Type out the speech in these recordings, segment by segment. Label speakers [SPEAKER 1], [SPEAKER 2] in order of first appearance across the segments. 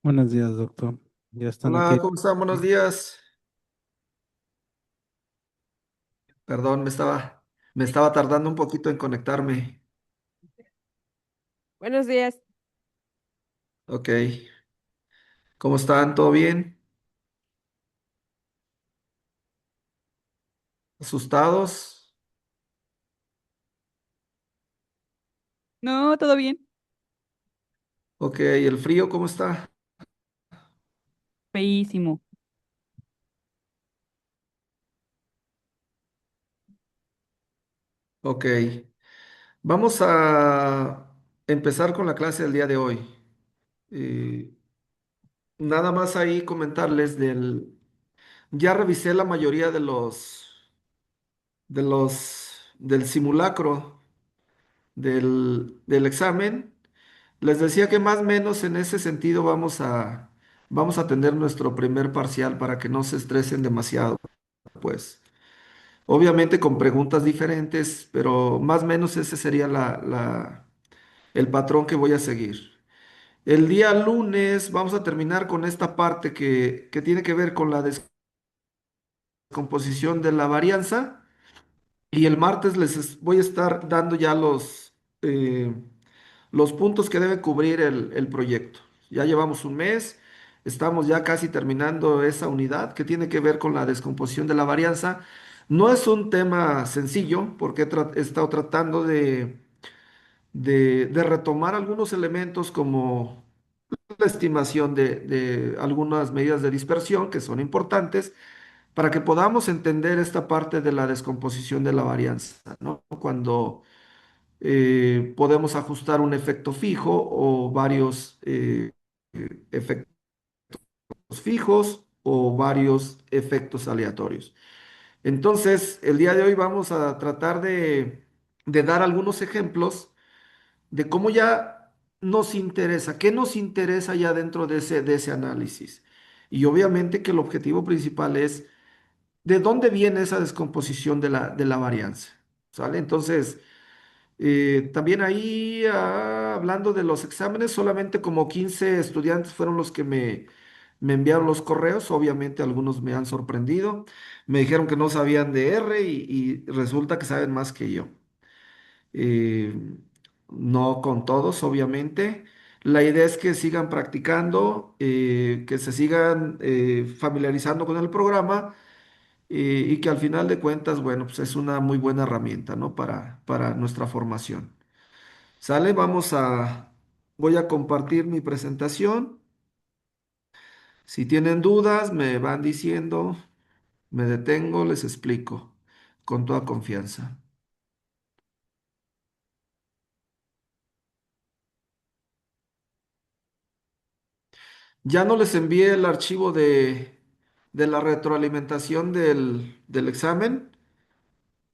[SPEAKER 1] Buenos días, doctor. Ya están
[SPEAKER 2] Hola,
[SPEAKER 1] aquí.
[SPEAKER 2] ¿cómo están? Buenos días. Perdón, me estaba tardando un poquito en conectarme.
[SPEAKER 3] Buenos días.
[SPEAKER 2] Ok. ¿Cómo están? ¿Todo bien? ¿Asustados?
[SPEAKER 3] No, todo bien.
[SPEAKER 2] Ok. ¿El frío cómo está?
[SPEAKER 3] Feísimo.
[SPEAKER 2] Ok. Vamos a empezar con la clase del día de hoy. Eh, Nada más ahí comentarles Ya revisé la mayoría del simulacro del examen. Les decía que más o menos en ese sentido vamos a tener nuestro primer parcial para que no se estresen demasiado, pues. Obviamente con preguntas diferentes, pero más o menos ese sería el patrón que voy a seguir. El día lunes vamos a terminar con esta parte que tiene que ver con la descomposición de la varianza. Y el martes voy a estar dando ya los puntos que debe cubrir el proyecto. Ya llevamos un mes, estamos ya casi terminando esa unidad que tiene que ver con la descomposición de la varianza. No es un tema sencillo porque he estado tratando de retomar algunos elementos como la estimación de algunas medidas de dispersión que son importantes para que podamos entender esta parte de la descomposición de la varianza, ¿no? Cuando podemos ajustar un efecto fijo o varios efectos fijos o varios efectos aleatorios. Entonces, el día de hoy vamos a tratar de dar algunos ejemplos de cómo ya nos interesa, qué nos interesa ya dentro de ese análisis. Y obviamente que el objetivo principal es de dónde viene esa descomposición de la varianza. ¿Sale? Entonces, también ahí, hablando de los exámenes, solamente como 15 estudiantes fueron los que me enviaron los correos. Obviamente algunos me han sorprendido. Me dijeron que no sabían de R y resulta que saben más que yo. Eh, no con todos, obviamente. La idea es que sigan practicando, que se sigan familiarizando con el programa y que al final de cuentas, bueno, pues es una muy buena herramienta, ¿no? Para nuestra formación. ¿Sale? Voy a compartir mi presentación. Si tienen dudas, me van diciendo, me detengo, les explico con toda confianza. Ya no les envié el archivo de la retroalimentación del examen.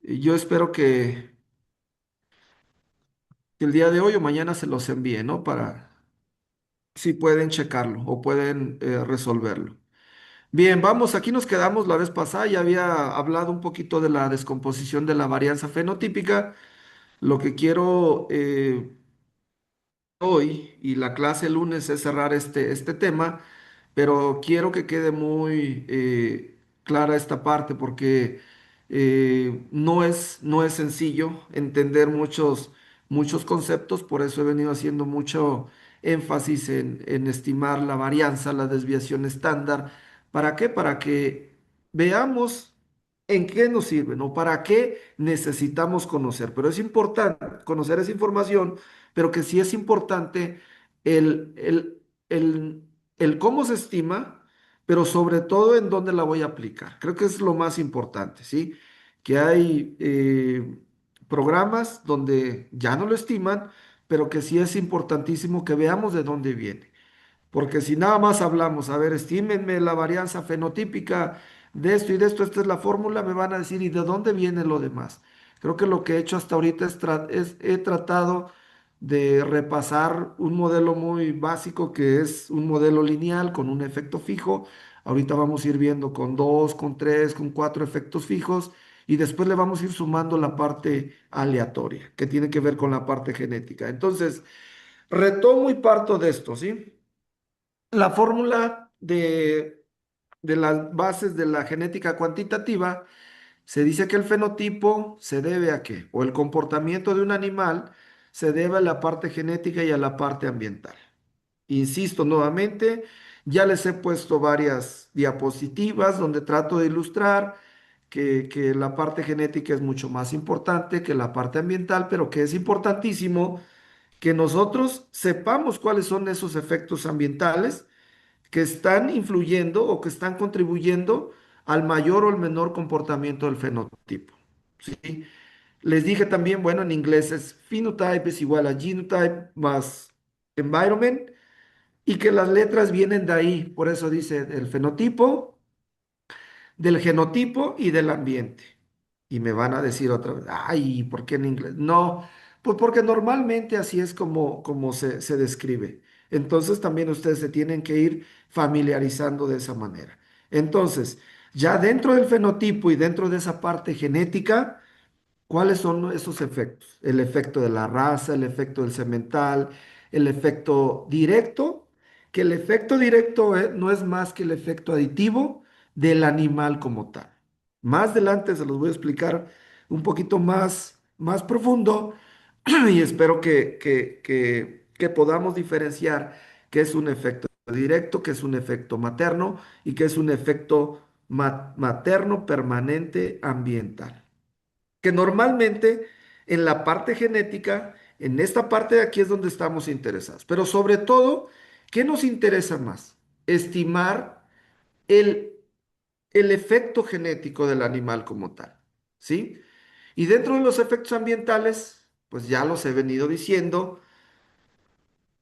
[SPEAKER 2] Y yo espero que el día de hoy o mañana se los envíe, ¿no? Para si pueden checarlo o pueden resolverlo. Bien, vamos, aquí nos quedamos la vez pasada, ya había hablado un poquito de la descomposición de la varianza fenotípica. Lo que quiero hoy y la clase el lunes es cerrar este tema, pero quiero que quede muy clara esta parte porque no es sencillo entender muchos conceptos, por eso he venido haciendo mucho énfasis en estimar la varianza, la desviación estándar. ¿Para qué? Para que veamos en qué nos sirven o para qué necesitamos conocer. Pero es importante conocer esa información, pero que sí es importante el, el, el, el cómo se estima, pero sobre todo en dónde la voy a aplicar. Creo que es lo más importante, ¿sí? Que hay programas donde ya no lo estiman, pero que sí es importantísimo que veamos de dónde viene. Porque si nada más hablamos, a ver, estímenme la varianza fenotípica de esto y de esto, esta es la fórmula, me van a decir, ¿y de dónde viene lo demás? Creo que lo que he hecho hasta ahorita he tratado de repasar un modelo muy básico que es un modelo lineal con un efecto fijo. Ahorita vamos a ir viendo con dos, con tres, con cuatro efectos fijos y después le vamos a ir sumando la parte aleatoria, que tiene que ver con la parte genética. Entonces, retomo y parto de esto, ¿sí? la fórmula de las bases de la genética cuantitativa, se dice que el fenotipo se debe a qué, o el comportamiento de un animal se debe a la parte genética y a la parte ambiental. Insisto nuevamente, ya les he puesto varias diapositivas donde trato de ilustrar que la parte genética es mucho más importante que la parte ambiental, pero que es importantísimo que nosotros sepamos cuáles son esos efectos ambientales que están influyendo o que están contribuyendo al mayor o el menor comportamiento del fenotipo. ¿Sí? Les dije también, bueno, en inglés es phenotype es igual a genotype más environment y que las letras vienen de ahí. Por eso dice el fenotipo, del genotipo y del ambiente. Y me van a decir otra vez, ay, ¿por qué en inglés? No, pues porque normalmente así es como se describe. Entonces también ustedes se tienen que ir familiarizando de esa manera. Entonces, ya dentro del fenotipo y dentro de esa parte genética, ¿cuáles son esos efectos? El efecto de la raza, el efecto del semental, el efecto directo, que el efecto directo no es más que el efecto aditivo del animal como tal. Más adelante se los voy a explicar un poquito más profundo y espero que podamos diferenciar qué es un efecto directo, qué es un efecto materno y qué es un efecto materno permanente ambiental que normalmente en la parte genética, en esta parte de aquí es donde estamos interesados. Pero sobre todo, ¿qué nos interesa más? Estimar el, el efecto genético del animal como tal, ¿sí? Y dentro de los efectos ambientales, pues ya los he venido diciendo,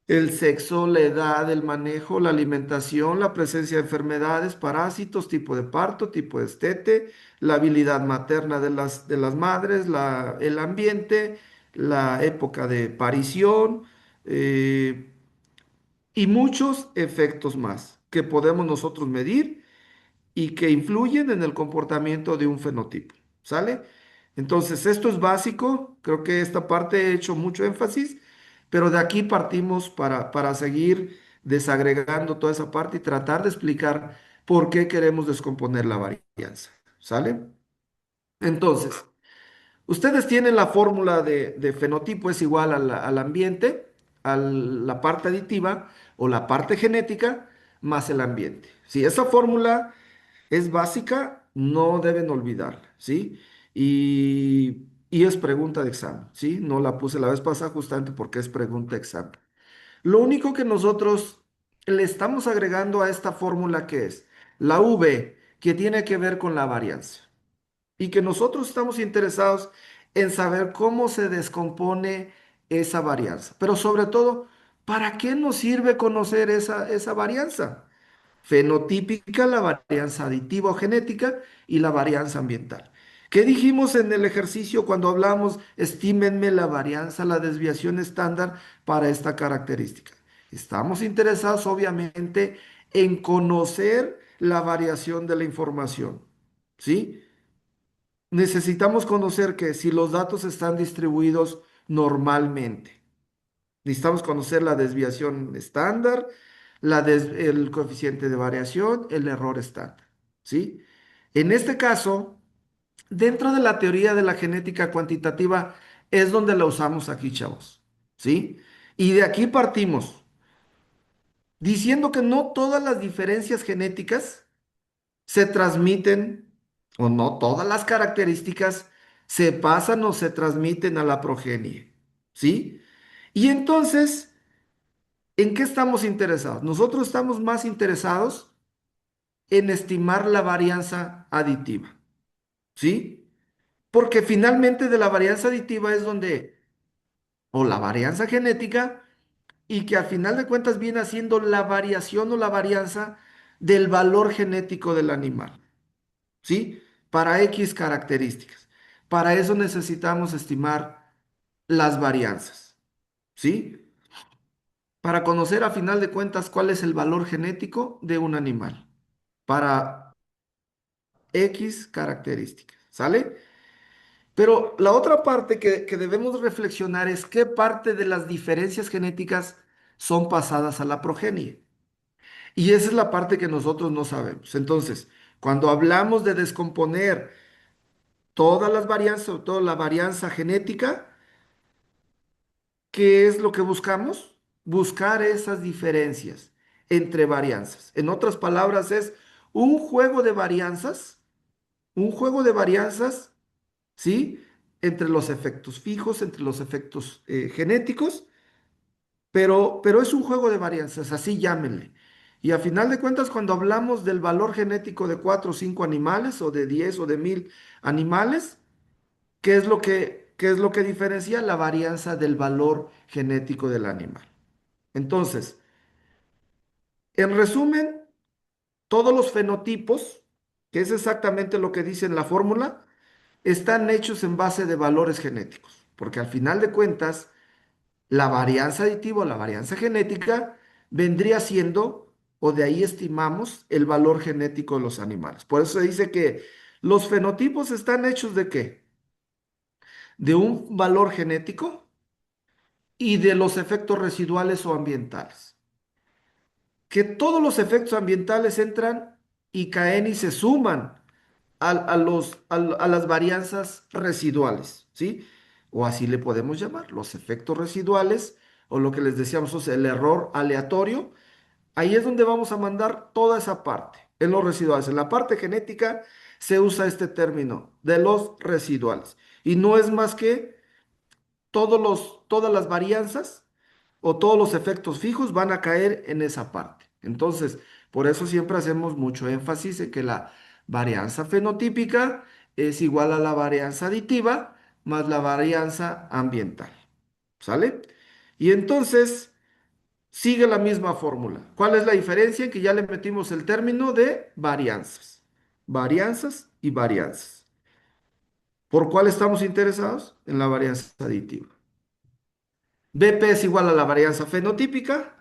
[SPEAKER 2] el sexo, la edad, el manejo, la alimentación, la presencia de enfermedades, parásitos, tipo de parto, tipo de estete, la habilidad materna de las madres, el ambiente, la época de parición eh, y muchos efectos más que podemos nosotros medir y que influyen en el comportamiento de un fenotipo. ¿Sale? Entonces, esto es básico. Creo que esta parte he hecho mucho énfasis, pero de aquí partimos para seguir desagregando toda esa parte y tratar de explicar por qué queremos descomponer la varianza. ¿Sale? Entonces, ustedes tienen la fórmula de fenotipo es igual al ambiente, a la parte aditiva o la parte genética más el ambiente. Si esa fórmula es básica, no deben olvidarla, ¿sí? Y es pregunta de examen, ¿sí? No la puse la vez pasada justamente porque es pregunta de examen. Lo único que nosotros le estamos agregando a esta fórmula que es la V, que tiene que ver con la varianza y que nosotros estamos interesados en saber cómo se descompone esa varianza, pero sobre todo, ¿para qué nos sirve conocer esa varianza? Fenotípica, la varianza aditiva o genética y la varianza ambiental. ¿Qué dijimos en el ejercicio cuando hablamos, estímenme la varianza, la desviación estándar para esta característica? Estamos interesados, obviamente, en conocer la variación de la información, ¿sí? Necesitamos conocer que si los datos están distribuidos normalmente. Necesitamos conocer la desviación estándar, el coeficiente de variación, el error estándar, ¿sí? En este caso, dentro de la teoría de la genética cuantitativa es donde la usamos aquí, chavos, ¿sí? Y de aquí partimos, diciendo que no todas las diferencias genéticas se transmiten, o no todas las características se pasan o se transmiten a la progenie, ¿sí? Y entonces, ¿en qué estamos interesados? Nosotros estamos más interesados en estimar la varianza aditiva, ¿sí? Porque finalmente de la varianza aditiva es donde, o la varianza genética, y que al final de cuentas viene haciendo la variación o la varianza del valor genético del animal, ¿sí? Para X características. Para eso necesitamos estimar las varianzas, ¿sí? Para conocer a final de cuentas cuál es el valor genético de un animal para X características, ¿sale? Pero la otra parte que debemos reflexionar es qué parte de las diferencias genéticas son pasadas a la progenie. Y esa es la parte que nosotros no sabemos. Entonces, cuando hablamos de descomponer todas las varianzas, sobre todo la varianza genética, ¿qué es lo que buscamos? Buscar esas diferencias entre varianzas. En otras palabras, es un juego de varianzas, un juego de varianzas, ¿sí? Entre los efectos fijos, entre los efectos genéticos, pero es un juego de varianzas, así llámenle. Y a final de cuentas, cuando hablamos del valor genético de 4 o 5 animales, o de 10 o de 1000 animales, ¿qué es lo que diferencia? La varianza del valor genético del animal. Entonces, en resumen, todos los fenotipos, que es exactamente lo que dice en la fórmula, están hechos en base de valores genéticos, porque al final de cuentas, la varianza aditiva o la varianza genética vendría siendo, o de ahí estimamos, el valor genético de los animales. Por eso se dice que los fenotipos están hechos ¿de qué? De un valor genético y de los efectos residuales o ambientales. Que todos los efectos ambientales entran y caen y se suman a las varianzas residuales, ¿sí? O así le podemos llamar, los efectos residuales, o lo que les decíamos, o sea, el error aleatorio. Ahí es donde vamos a mandar toda esa parte, en los residuales. En la parte genética se usa este término de los residuales. Y no es más que todas las varianzas o todos los efectos fijos van a caer en esa parte. Entonces, por eso siempre hacemos mucho énfasis en que la varianza fenotípica es igual a la varianza aditiva más la varianza ambiental. ¿Sale? Y entonces sigue la misma fórmula. ¿Cuál es la diferencia? En que ya le metimos el término de varianzas. Varianzas y varianzas. ¿Por cuál estamos interesados? En la varianza aditiva. BP es igual a la varianza fenotípica,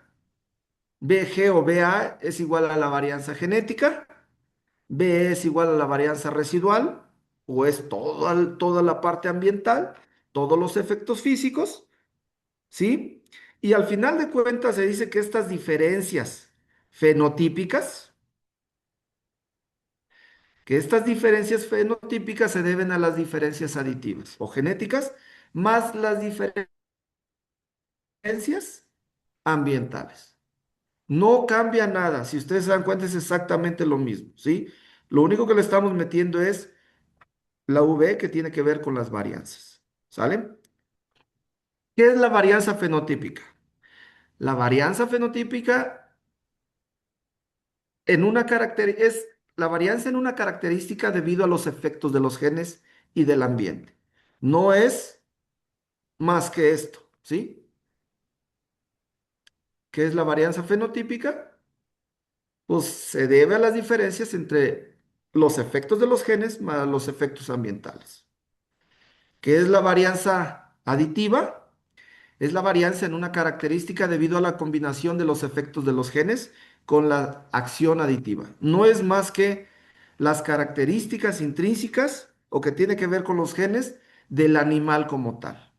[SPEAKER 2] BG o BA es igual a la varianza genética, BE es igual a la varianza residual, o es toda la parte ambiental, todos los efectos físicos, ¿sí? Y al final de cuentas se dice que estas diferencias fenotípicas, se deben a las diferencias aditivas o genéticas, más las diferencias ambientales. No cambia nada. Si ustedes se dan cuenta, es exactamente lo mismo, ¿sí? Lo único que le estamos metiendo es la V que tiene que ver con las varianzas, ¿sale? ¿Qué es la varianza fenotípica? La varianza fenotípica es la varianza en una característica debido a los efectos de los genes y del ambiente. No es más que esto, ¿sí? ¿Qué es la varianza fenotípica? Pues se debe a las diferencias entre los efectos de los genes más los efectos ambientales. ¿Qué es la varianza aditiva? Es la varianza en una característica debido a la combinación de los efectos de los genes con la acción aditiva. No es más que las características intrínsecas o que tiene que ver con los genes del animal como tal,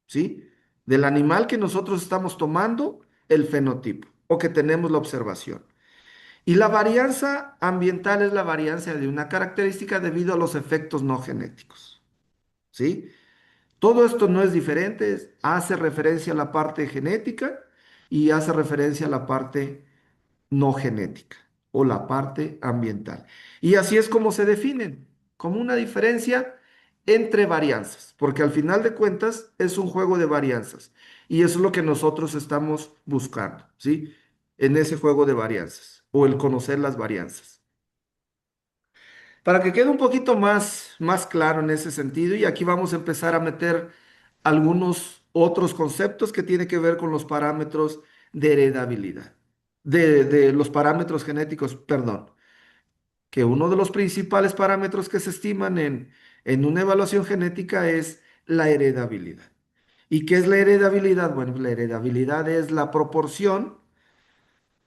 [SPEAKER 2] ¿sí? Del animal que nosotros estamos tomando el fenotipo o que tenemos la observación. Y la varianza ambiental es la varianza de una característica debido a los efectos no genéticos, ¿sí? Todo esto no es diferente, hace referencia a la parte genética y hace referencia a la parte no genética o la parte ambiental. Y así es como se definen, como una diferencia entre varianzas, porque al final de cuentas es un juego de varianzas y eso es lo que nosotros estamos buscando, ¿sí? En ese juego de varianzas o el conocer las varianzas. Para que quede un poquito más claro en ese sentido, y aquí vamos a empezar a meter algunos otros conceptos que tienen que ver con los parámetros de heredabilidad, de los parámetros genéticos, perdón, que uno de los principales parámetros que se estiman en una evaluación genética es la heredabilidad. ¿Y qué es la heredabilidad? Bueno, la heredabilidad es la proporción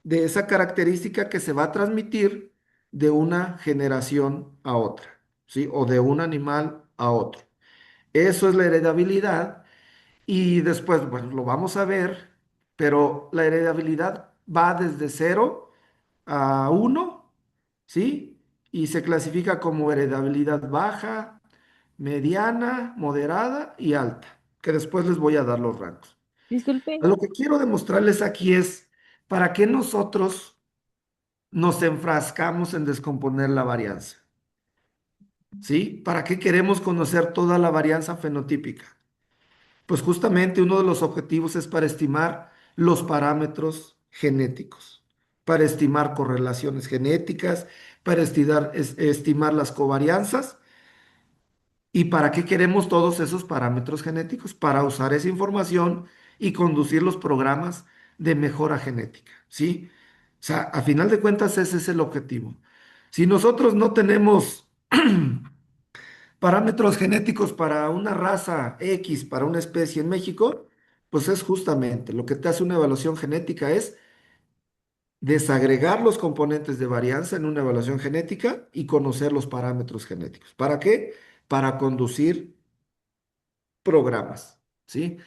[SPEAKER 2] de esa característica que se va a transmitir de una generación a otra, ¿sí? O de un animal a otro. Eso es la heredabilidad y después, bueno, lo vamos a ver, pero la heredabilidad va desde cero a 1, ¿sí? Y se clasifica como heredabilidad baja, mediana, moderada y alta, que después les voy a dar los rangos.
[SPEAKER 3] Disculpe,
[SPEAKER 2] Lo que quiero demostrarles aquí es para qué nosotros nos enfrascamos en descomponer la varianza, ¿sí? ¿Para qué queremos conocer toda la varianza fenotípica? Pues justamente uno de los objetivos es para estimar los parámetros genéticos, para estimar correlaciones genéticas, para estimar las covarianzas. ¿Y para qué queremos todos esos parámetros genéticos? Para usar esa información y conducir los programas de mejora genética, ¿sí? O sea, a final de cuentas ese es el objetivo. Si nosotros no tenemos parámetros genéticos para una raza X, para una especie en México, pues es justamente lo que te hace una evaluación genética es desagregar los componentes de varianza en una evaluación genética y conocer los parámetros genéticos. ¿Para qué? Para conducir programas, ¿sí?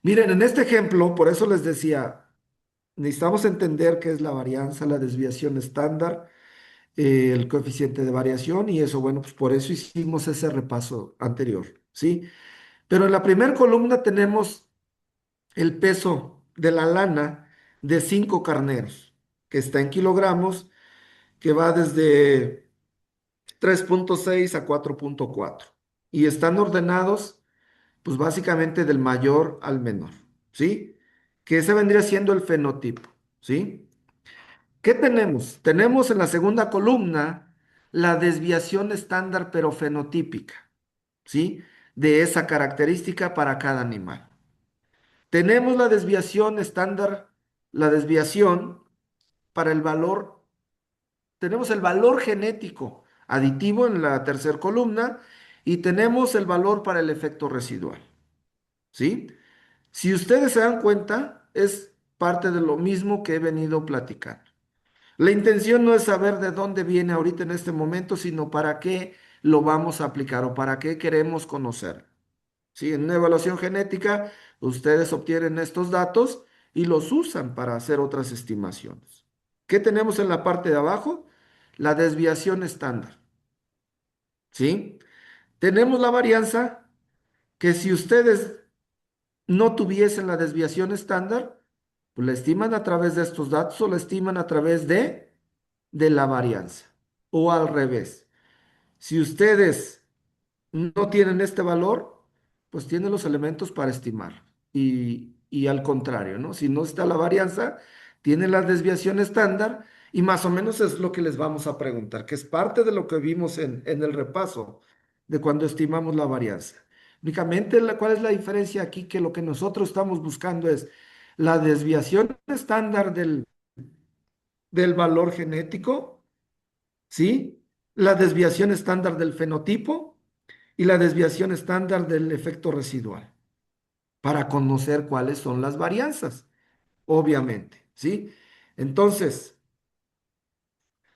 [SPEAKER 2] Miren, en este ejemplo, por eso les decía, necesitamos entender qué es la varianza, la desviación estándar, el coeficiente de variación y eso, bueno, pues por eso hicimos ese repaso anterior, ¿sí? Pero en la primera columna tenemos el peso de la lana de 5 carneros, que está en kilogramos, que va desde 3,6 a 4,4 y están ordenados pues básicamente del mayor al menor, ¿sí? Que ese vendría siendo el fenotipo, ¿sí? ¿Qué tenemos? Tenemos en la segunda columna la desviación estándar pero fenotípica, ¿sí? De esa característica para cada animal. Tenemos la desviación estándar, la desviación para el valor, tenemos el valor genético aditivo en la tercera columna y tenemos el valor para el efecto residual, ¿sí? Si ustedes se dan cuenta, es parte de lo mismo que he venido platicando. La intención no es saber de dónde viene ahorita en este momento, sino para qué lo vamos a aplicar o para qué queremos conocer. ¿Sí? En una evaluación genética, ustedes obtienen estos datos y los usan para hacer otras estimaciones. ¿Qué tenemos en la parte de abajo? La desviación estándar. ¿Sí? Tenemos la varianza que si ustedes no tuviesen la desviación estándar, pues la estiman a través de estos datos o la estiman a través de la varianza. O al revés. Si ustedes no tienen este valor, pues tienen los elementos para estimar. Y al contrario, ¿no? Si no está la varianza, tiene la desviación estándar y más o menos es lo que les vamos a preguntar, que es parte de lo que vimos en el repaso de cuando estimamos la varianza. Únicamente, ¿cuál es la diferencia aquí? Que lo que nosotros estamos buscando es la desviación estándar del valor genético, ¿sí? La desviación estándar del fenotipo y la desviación estándar del efecto residual para conocer cuáles son las varianzas, obviamente, ¿sí? Entonces,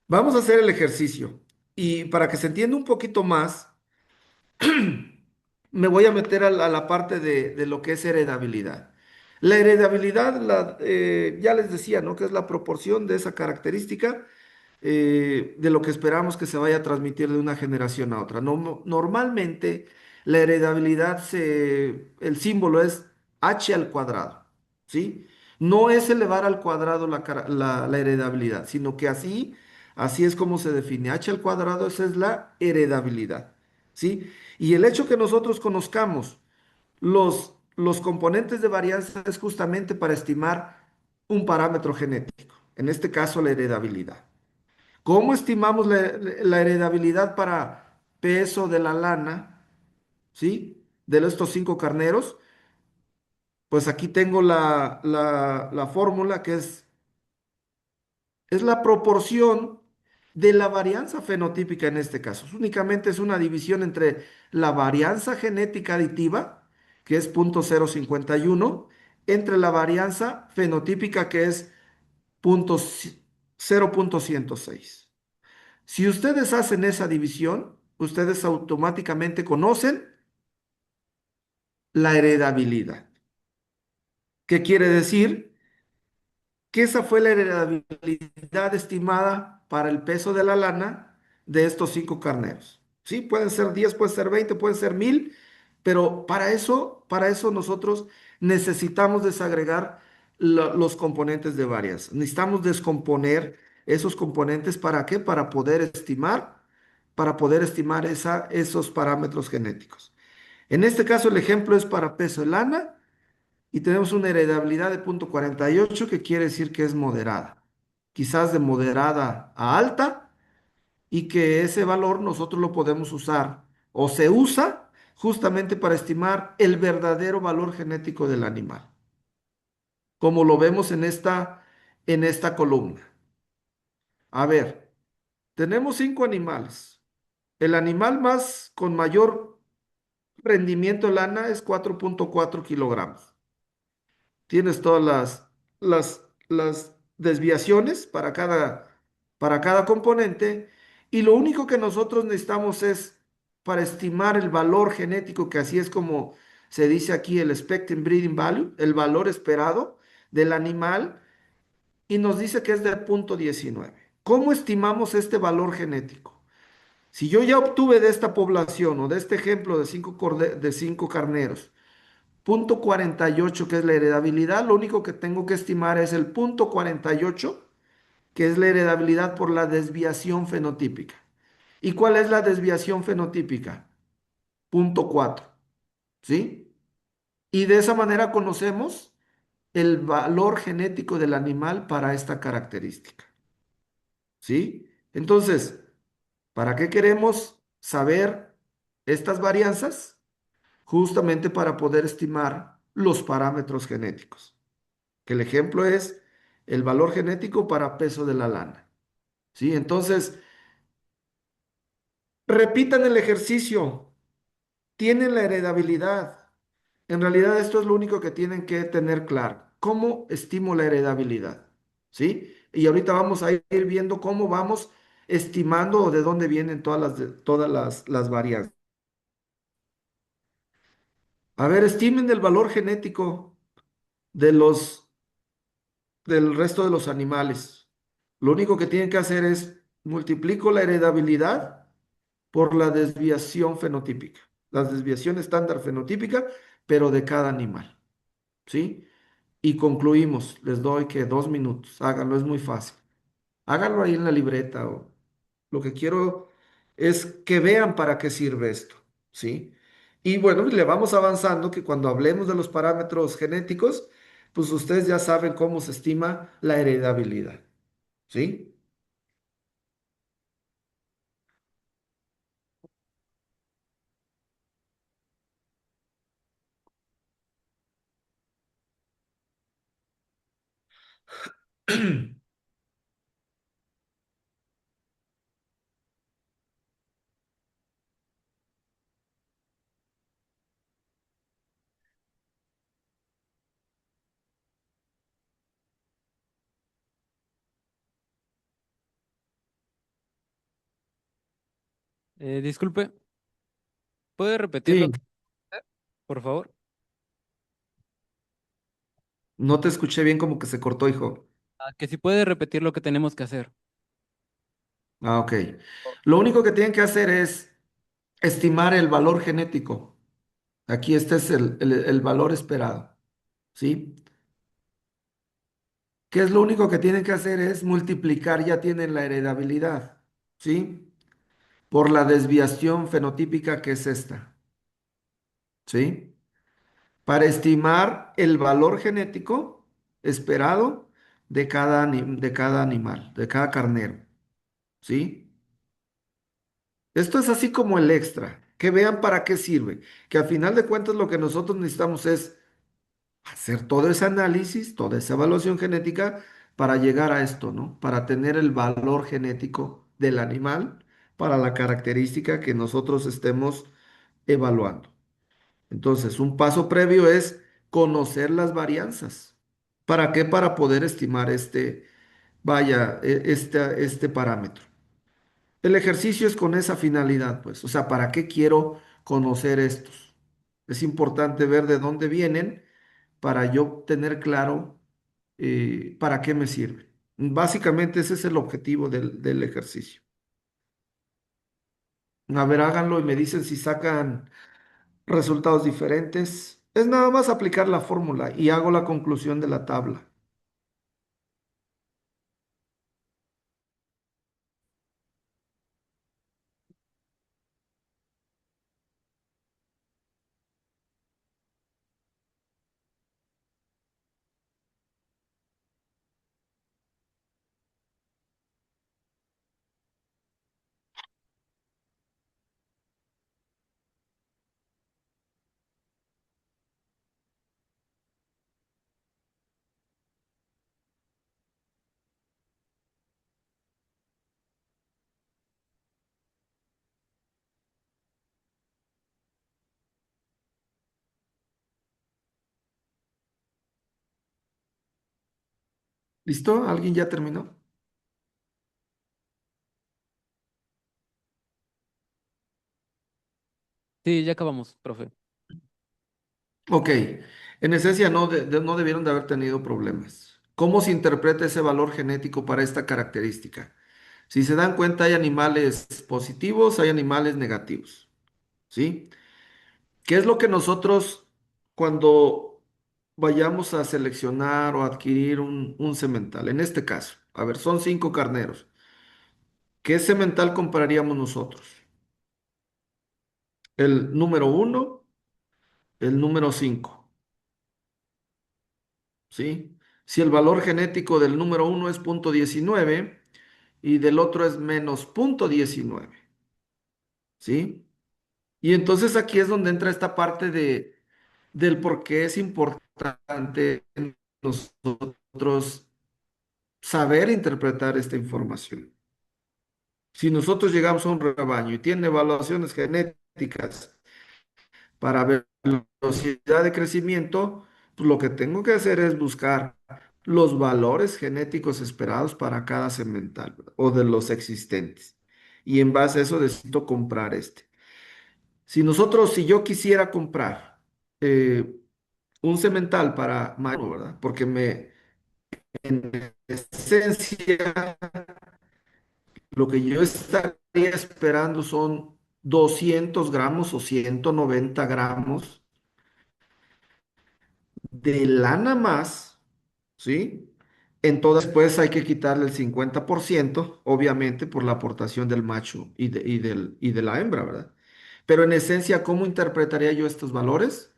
[SPEAKER 2] vamos a hacer el ejercicio y para que se entienda un poquito más, me voy a meter a la parte de lo que es heredabilidad. La heredabilidad, ya les decía, ¿no? Que es la proporción de esa característica de lo que esperamos que se vaya a transmitir de una generación a otra. Normalmente la heredabilidad, el símbolo es h al cuadrado, ¿sí? No es elevar al cuadrado la heredabilidad, sino que así es como se define. H al cuadrado, esa es la heredabilidad, ¿sí? Y el hecho que nosotros conozcamos los componentes de varianza es justamente para estimar un parámetro genético, en este caso la heredabilidad. ¿Cómo estimamos la heredabilidad para peso de la lana, ¿sí? De estos 5 carneros. Pues aquí tengo la fórmula que es la proporción de la varianza fenotípica en este caso. Únicamente es una división entre la varianza genética aditiva, que es 0,051, entre la varianza fenotípica, que es 0,106. Si ustedes hacen esa división, ustedes automáticamente conocen la heredabilidad. ¿Qué quiere decir? que esa fue la heredabilidad estimada para el peso de la lana de estos 5 carneros. Sí, pueden ser 10, pueden ser 20, pueden ser 1000, pero para eso nosotros necesitamos desagregar los componentes de varias. Necesitamos descomponer esos componentes. ¿Para qué? Para poder estimar esos parámetros genéticos. En este caso, el ejemplo es para peso de lana y tenemos una heredabilidad de 0,48 que quiere decir que es moderada, quizás de moderada a alta, y que ese valor nosotros lo podemos usar o se usa justamente para estimar el verdadero valor genético del animal, como lo vemos en esta columna. A ver, tenemos 5 animales. El animal más con mayor rendimiento de lana es 4,4 kilogramos. Tienes todas las desviaciones para cada componente, y lo único que nosotros necesitamos es para estimar el valor genético, que así es como se dice aquí, el expected breeding value, el valor esperado del animal, y nos dice que es de 0,19. ¿Cómo estimamos este valor genético? Si yo ya obtuve de esta población o de este ejemplo de 5 carneros, 0,48, que es la heredabilidad, lo único que tengo que estimar es el 0,48, que es la heredabilidad por la desviación fenotípica. ¿Y cuál es la desviación fenotípica? 0,4, ¿sí? Y de esa manera conocemos el valor genético del animal para esta característica, ¿sí? Entonces, ¿para qué queremos saber estas varianzas? Justamente para poder estimar los parámetros genéticos, que el ejemplo es el valor genético para peso de la lana. ¿Sí? Entonces, repitan el ejercicio, tienen la heredabilidad. En realidad, esto es lo único que tienen que tener claro. ¿Cómo estimo la heredabilidad? ¿Sí? Y ahorita vamos a ir viendo cómo vamos estimando o de dónde vienen todas las variantes. A ver, estimen el valor genético de del resto de los animales. Lo único que tienen que hacer es multiplico la heredabilidad por la desviación fenotípica, la desviación estándar fenotípica, pero de cada animal, ¿sí? Y concluimos, les doy que 2 minutos, háganlo, es muy fácil. Háganlo ahí en la libreta o lo que quiero es que vean para qué sirve esto, ¿sí? Y bueno, le vamos avanzando que cuando hablemos de los parámetros genéticos, pues ustedes ya saben cómo se estima la heredabilidad, ¿sí?
[SPEAKER 1] Disculpe, ¿puede repetir lo
[SPEAKER 2] Sí,
[SPEAKER 1] que, por favor?
[SPEAKER 2] no te escuché bien, como que se cortó, hijo.
[SPEAKER 1] Que si puede repetir lo que tenemos que hacer.
[SPEAKER 2] Ah, ok. Lo único que tienen que hacer es estimar el valor genético. Aquí este es el valor esperado, ¿sí? ¿Qué es lo único que tienen que hacer? Es multiplicar, ya tienen la heredabilidad, ¿sí? Por la desviación fenotípica, que es esta, ¿sí? Para estimar el valor genético esperado de cada animal, de cada carnero, ¿sí? Esto es así como el extra, que vean para qué sirve, que al final de cuentas lo que nosotros necesitamos es hacer todo ese análisis, toda esa evaluación genética para llegar a esto, ¿no? Para tener el valor genético del animal para la característica que nosotros estemos evaluando. Entonces, un paso previo es conocer las varianzas. ¿Para qué? Para poder estimar este parámetro. El ejercicio es con esa finalidad, pues, o sea, ¿para qué quiero conocer estos? Es importante ver de dónde vienen para yo tener claro ¿para qué me sirve? Básicamente ese es el objetivo del ejercicio. A ver, háganlo y me dicen si sacan resultados diferentes. Es nada más aplicar la fórmula y hago la conclusión de la tabla. ¿Listo? ¿Alguien ya terminó?
[SPEAKER 1] Sí, ya acabamos, profe.
[SPEAKER 2] Ok, en esencia no debieron de haber tenido problemas. ¿Cómo se interpreta ese valor genético para esta característica? Si se dan cuenta, hay animales positivos, hay animales negativos, ¿sí? ¿Qué es lo que nosotros cuando vayamos a seleccionar o adquirir un semental? En este caso, a ver, son 5 carneros. ¿Qué semental compraríamos nosotros? ¿El número uno, el número 5? ¿Sí? Si el valor genético del número uno es 0,19 y del otro es menos 0,19, ¿sí? Y entonces aquí es donde entra esta parte del por qué es importante nosotros saber interpretar esta información. Si nosotros llegamos a un rebaño y tiene evaluaciones genéticas para ver velocidad de crecimiento, pues lo que tengo que hacer es buscar los valores genéticos esperados para cada semental, ¿verdad? O de los existentes. Y en base a eso decido comprar este. Si yo quisiera comprar eh, un semental para mayo, ¿verdad? Porque en esencia, lo que yo estaría esperando son 200 gramos o 190 gramos de lana más, ¿sí? En todas, pues hay que quitarle el 50%, obviamente, por la aportación del macho y de la hembra, ¿verdad? Pero en esencia, ¿cómo interpretaría yo estos valores?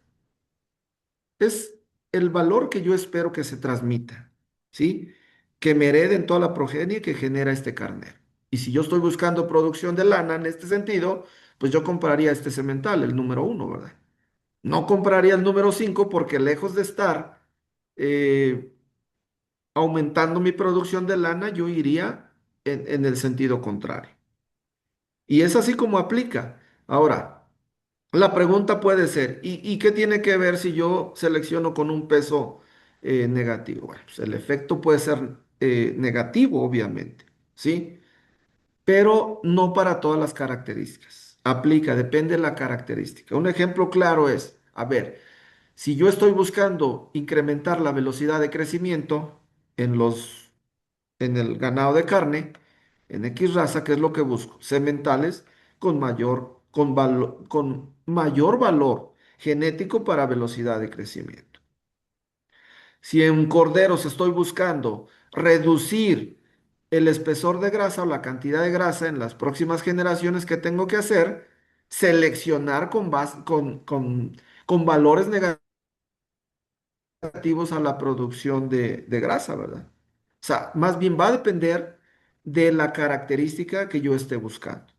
[SPEAKER 2] Es el valor que yo espero que se transmita, ¿sí? Que me hereden toda la progenie que genera este carnero. Y si yo estoy buscando producción de lana en este sentido, pues yo compraría este semental, el número uno, ¿verdad? No compraría el número 5 porque lejos de estar eh, aumentando mi producción de lana, yo iría en el sentido contrario. Y es así como aplica. Ahora, la pregunta puede ser, ¿y qué tiene que ver si yo selecciono con un peso negativo? Bueno, pues el efecto puede ser negativo, obviamente, ¿sí? Pero no para todas las características. Aplica, depende de la característica. Un ejemplo claro es, a ver, si yo estoy buscando incrementar la velocidad de crecimiento en en el ganado de carne, en X raza, ¿qué es lo que busco? Sementales con mayor valor genético para velocidad de crecimiento. Si en corderos estoy buscando reducir el espesor de grasa o la cantidad de grasa en las próximas generaciones que tengo que hacer, seleccionar con valores negativos a la producción de grasa, ¿verdad? O sea, más bien va a depender de la característica que yo esté buscando.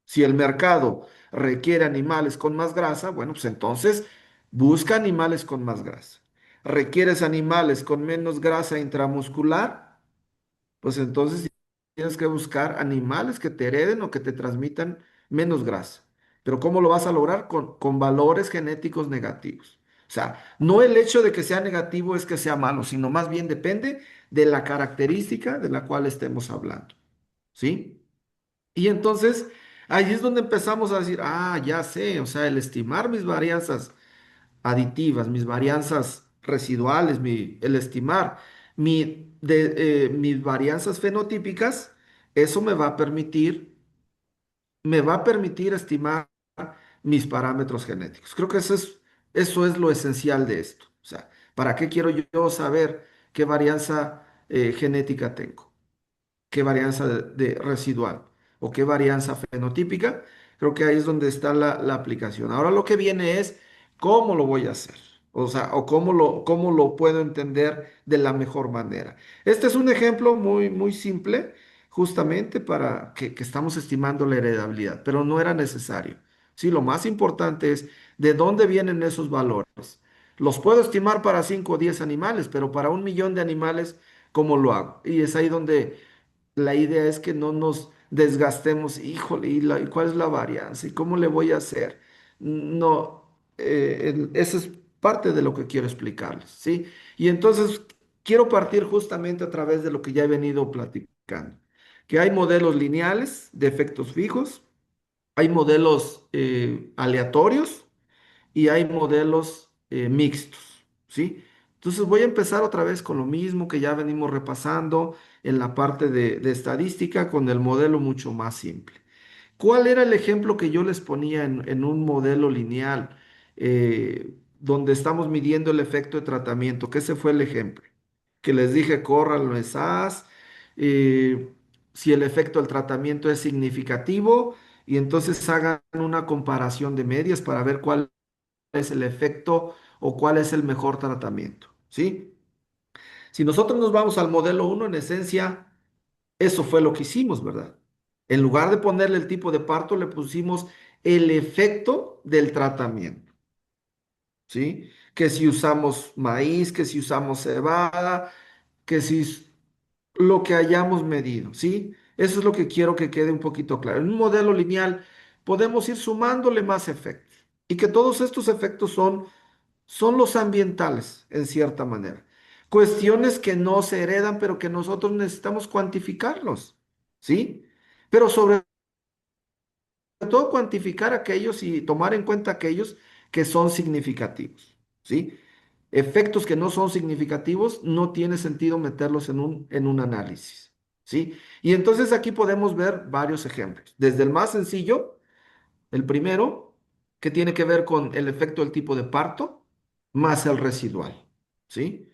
[SPEAKER 2] Si el mercado requiere animales con más grasa, bueno, pues entonces busca animales con más grasa. ¿Requieres animales con menos grasa intramuscular? Pues entonces tienes que buscar animales que te hereden o que te transmitan menos grasa. Pero ¿cómo lo vas a lograr? Con valores genéticos negativos. O sea, no el hecho de que sea negativo es que sea malo, sino más bien depende de la característica de la cual estemos hablando. ¿Sí? Y entonces ahí es donde empezamos a decir, ah, ya sé, o sea, el estimar mis varianzas aditivas, mis varianzas residuales, el estimar mis varianzas fenotípicas, eso me va a permitir estimar mis parámetros genéticos. Creo que eso es lo esencial de esto. O sea, ¿para qué quiero yo saber qué varianza genética tengo? ¿Qué varianza de residual o qué varianza fenotípica? Creo que ahí es donde está la aplicación. Ahora lo que viene es cómo lo voy a hacer. O sea, o cómo lo puedo entender de la mejor manera. Este es un ejemplo muy, muy simple, justamente para que estamos estimando la heredabilidad, pero no era necesario. Sí, lo más importante es de dónde vienen esos valores. Los puedo estimar para 5 o 10 animales, pero para 1 millón de animales, ¿cómo lo hago? Y es ahí donde la idea es que no nos desgastemos, híjole, ¿y cuál es la varianza? ¿Y cómo le voy a hacer? No, eso es parte de lo que quiero explicarles, ¿sí? Y entonces quiero partir justamente a través de lo que ya he venido platicando, que hay modelos lineales de efectos fijos, hay modelos aleatorios, y hay modelos mixtos, ¿sí? Entonces voy a empezar otra vez con lo mismo que ya venimos repasando en la parte de estadística con el modelo mucho más simple. ¿Cuál era el ejemplo que yo les ponía en un modelo lineal donde estamos midiendo el efecto de tratamiento? Que ese fue el ejemplo. Que les dije, córranlo en SAS, eh, si el efecto del tratamiento es significativo, y entonces hagan una comparación de medias para ver cuál es el efecto o cuál es el mejor tratamiento, ¿sí? Si nosotros nos vamos al modelo uno, en esencia, eso fue lo que hicimos, ¿verdad? En lugar de ponerle el tipo de parto, le pusimos el efecto del tratamiento, ¿sí? Que si usamos maíz, que si usamos cebada, que si lo que hayamos medido, ¿sí? Eso es lo que quiero que quede un poquito claro. En un modelo lineal podemos ir sumándole más efectos y que todos estos efectos son los ambientales, en cierta manera. Cuestiones que no se heredan, pero que nosotros necesitamos cuantificarlos, ¿sí? Pero sobre todo cuantificar aquellos y tomar en cuenta aquellos que son significativos, ¿sí? Efectos que no son significativos, no tiene sentido meterlos en un análisis, ¿sí? Y entonces aquí podemos ver varios ejemplos, desde el más sencillo, el primero, que tiene que ver con el efecto del tipo de parto más el residual, ¿sí?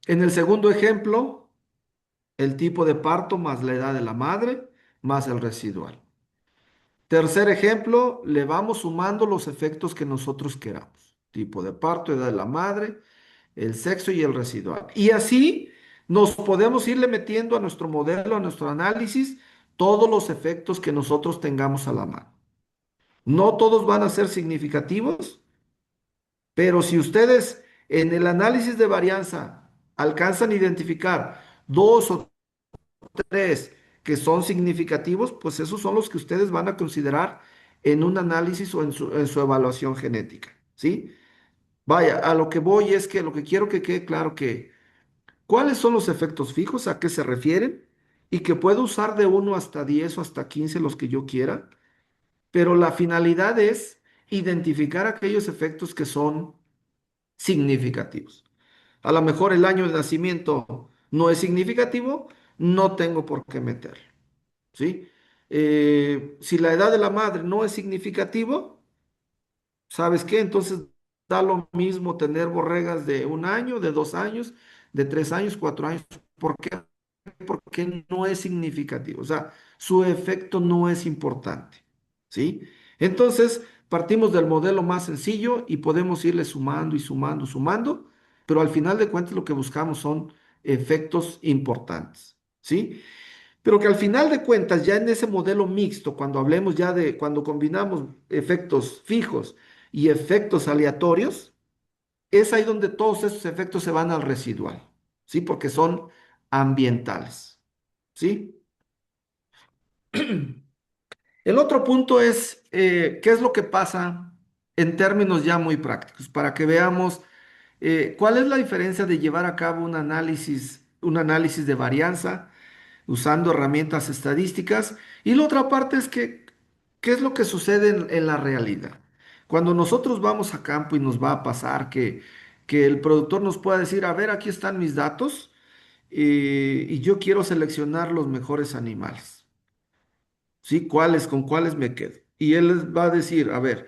[SPEAKER 2] En el segundo ejemplo, el tipo de parto más la edad de la madre más el residual. Tercer ejemplo, le vamos sumando los efectos que nosotros queramos. Tipo de parto, edad de la madre, el sexo y el residual. Y así nos podemos irle metiendo a nuestro modelo, a nuestro análisis, todos los efectos que nosotros tengamos a la mano. No todos van a ser significativos, pero si ustedes en el análisis de varianza alcanzan a identificar dos o tres que son significativos, pues esos son los que ustedes van a considerar en un análisis o en su evaluación genética, ¿sí? Vaya, a lo que voy es que lo que quiero que quede claro que cuáles son los efectos fijos, a qué se refieren, y que puedo usar de uno hasta 10 o hasta 15 los que yo quiera, pero la finalidad es identificar aquellos efectos que son significativos. A lo mejor el año de nacimiento no es significativo, no tengo por qué meterlo, ¿sí? Si la edad de la madre no es significativo, ¿sabes qué? Entonces da lo mismo tener borregas de 1 año, de 2 años, de 3 años, 4 años. ¿Por qué? Porque no es significativo. O sea, su efecto no es importante, ¿sí? Entonces, partimos del modelo más sencillo y podemos irle sumando y sumando, sumando, pero al final de cuentas lo que buscamos son efectos importantes, ¿sí? Pero que al final de cuentas, ya en ese modelo mixto, cuando hablemos ya de, cuando combinamos efectos fijos y efectos aleatorios, es ahí donde todos esos efectos se van al residual, ¿sí? Porque son ambientales, ¿sí? El otro punto es, ¿qué es lo que pasa en términos ya muy prácticos? Para que veamos cuál es la diferencia de llevar a cabo un análisis de varianza usando herramientas estadísticas. Y la otra parte es que, ¿qué es lo que sucede en la realidad? Cuando nosotros vamos a campo y nos va a pasar que el productor nos pueda decir, a ver, aquí están mis datos, y yo quiero seleccionar los mejores animales, ¿sí? ¿Cuáles, con cuáles me quedo? Y él les va a decir, a ver,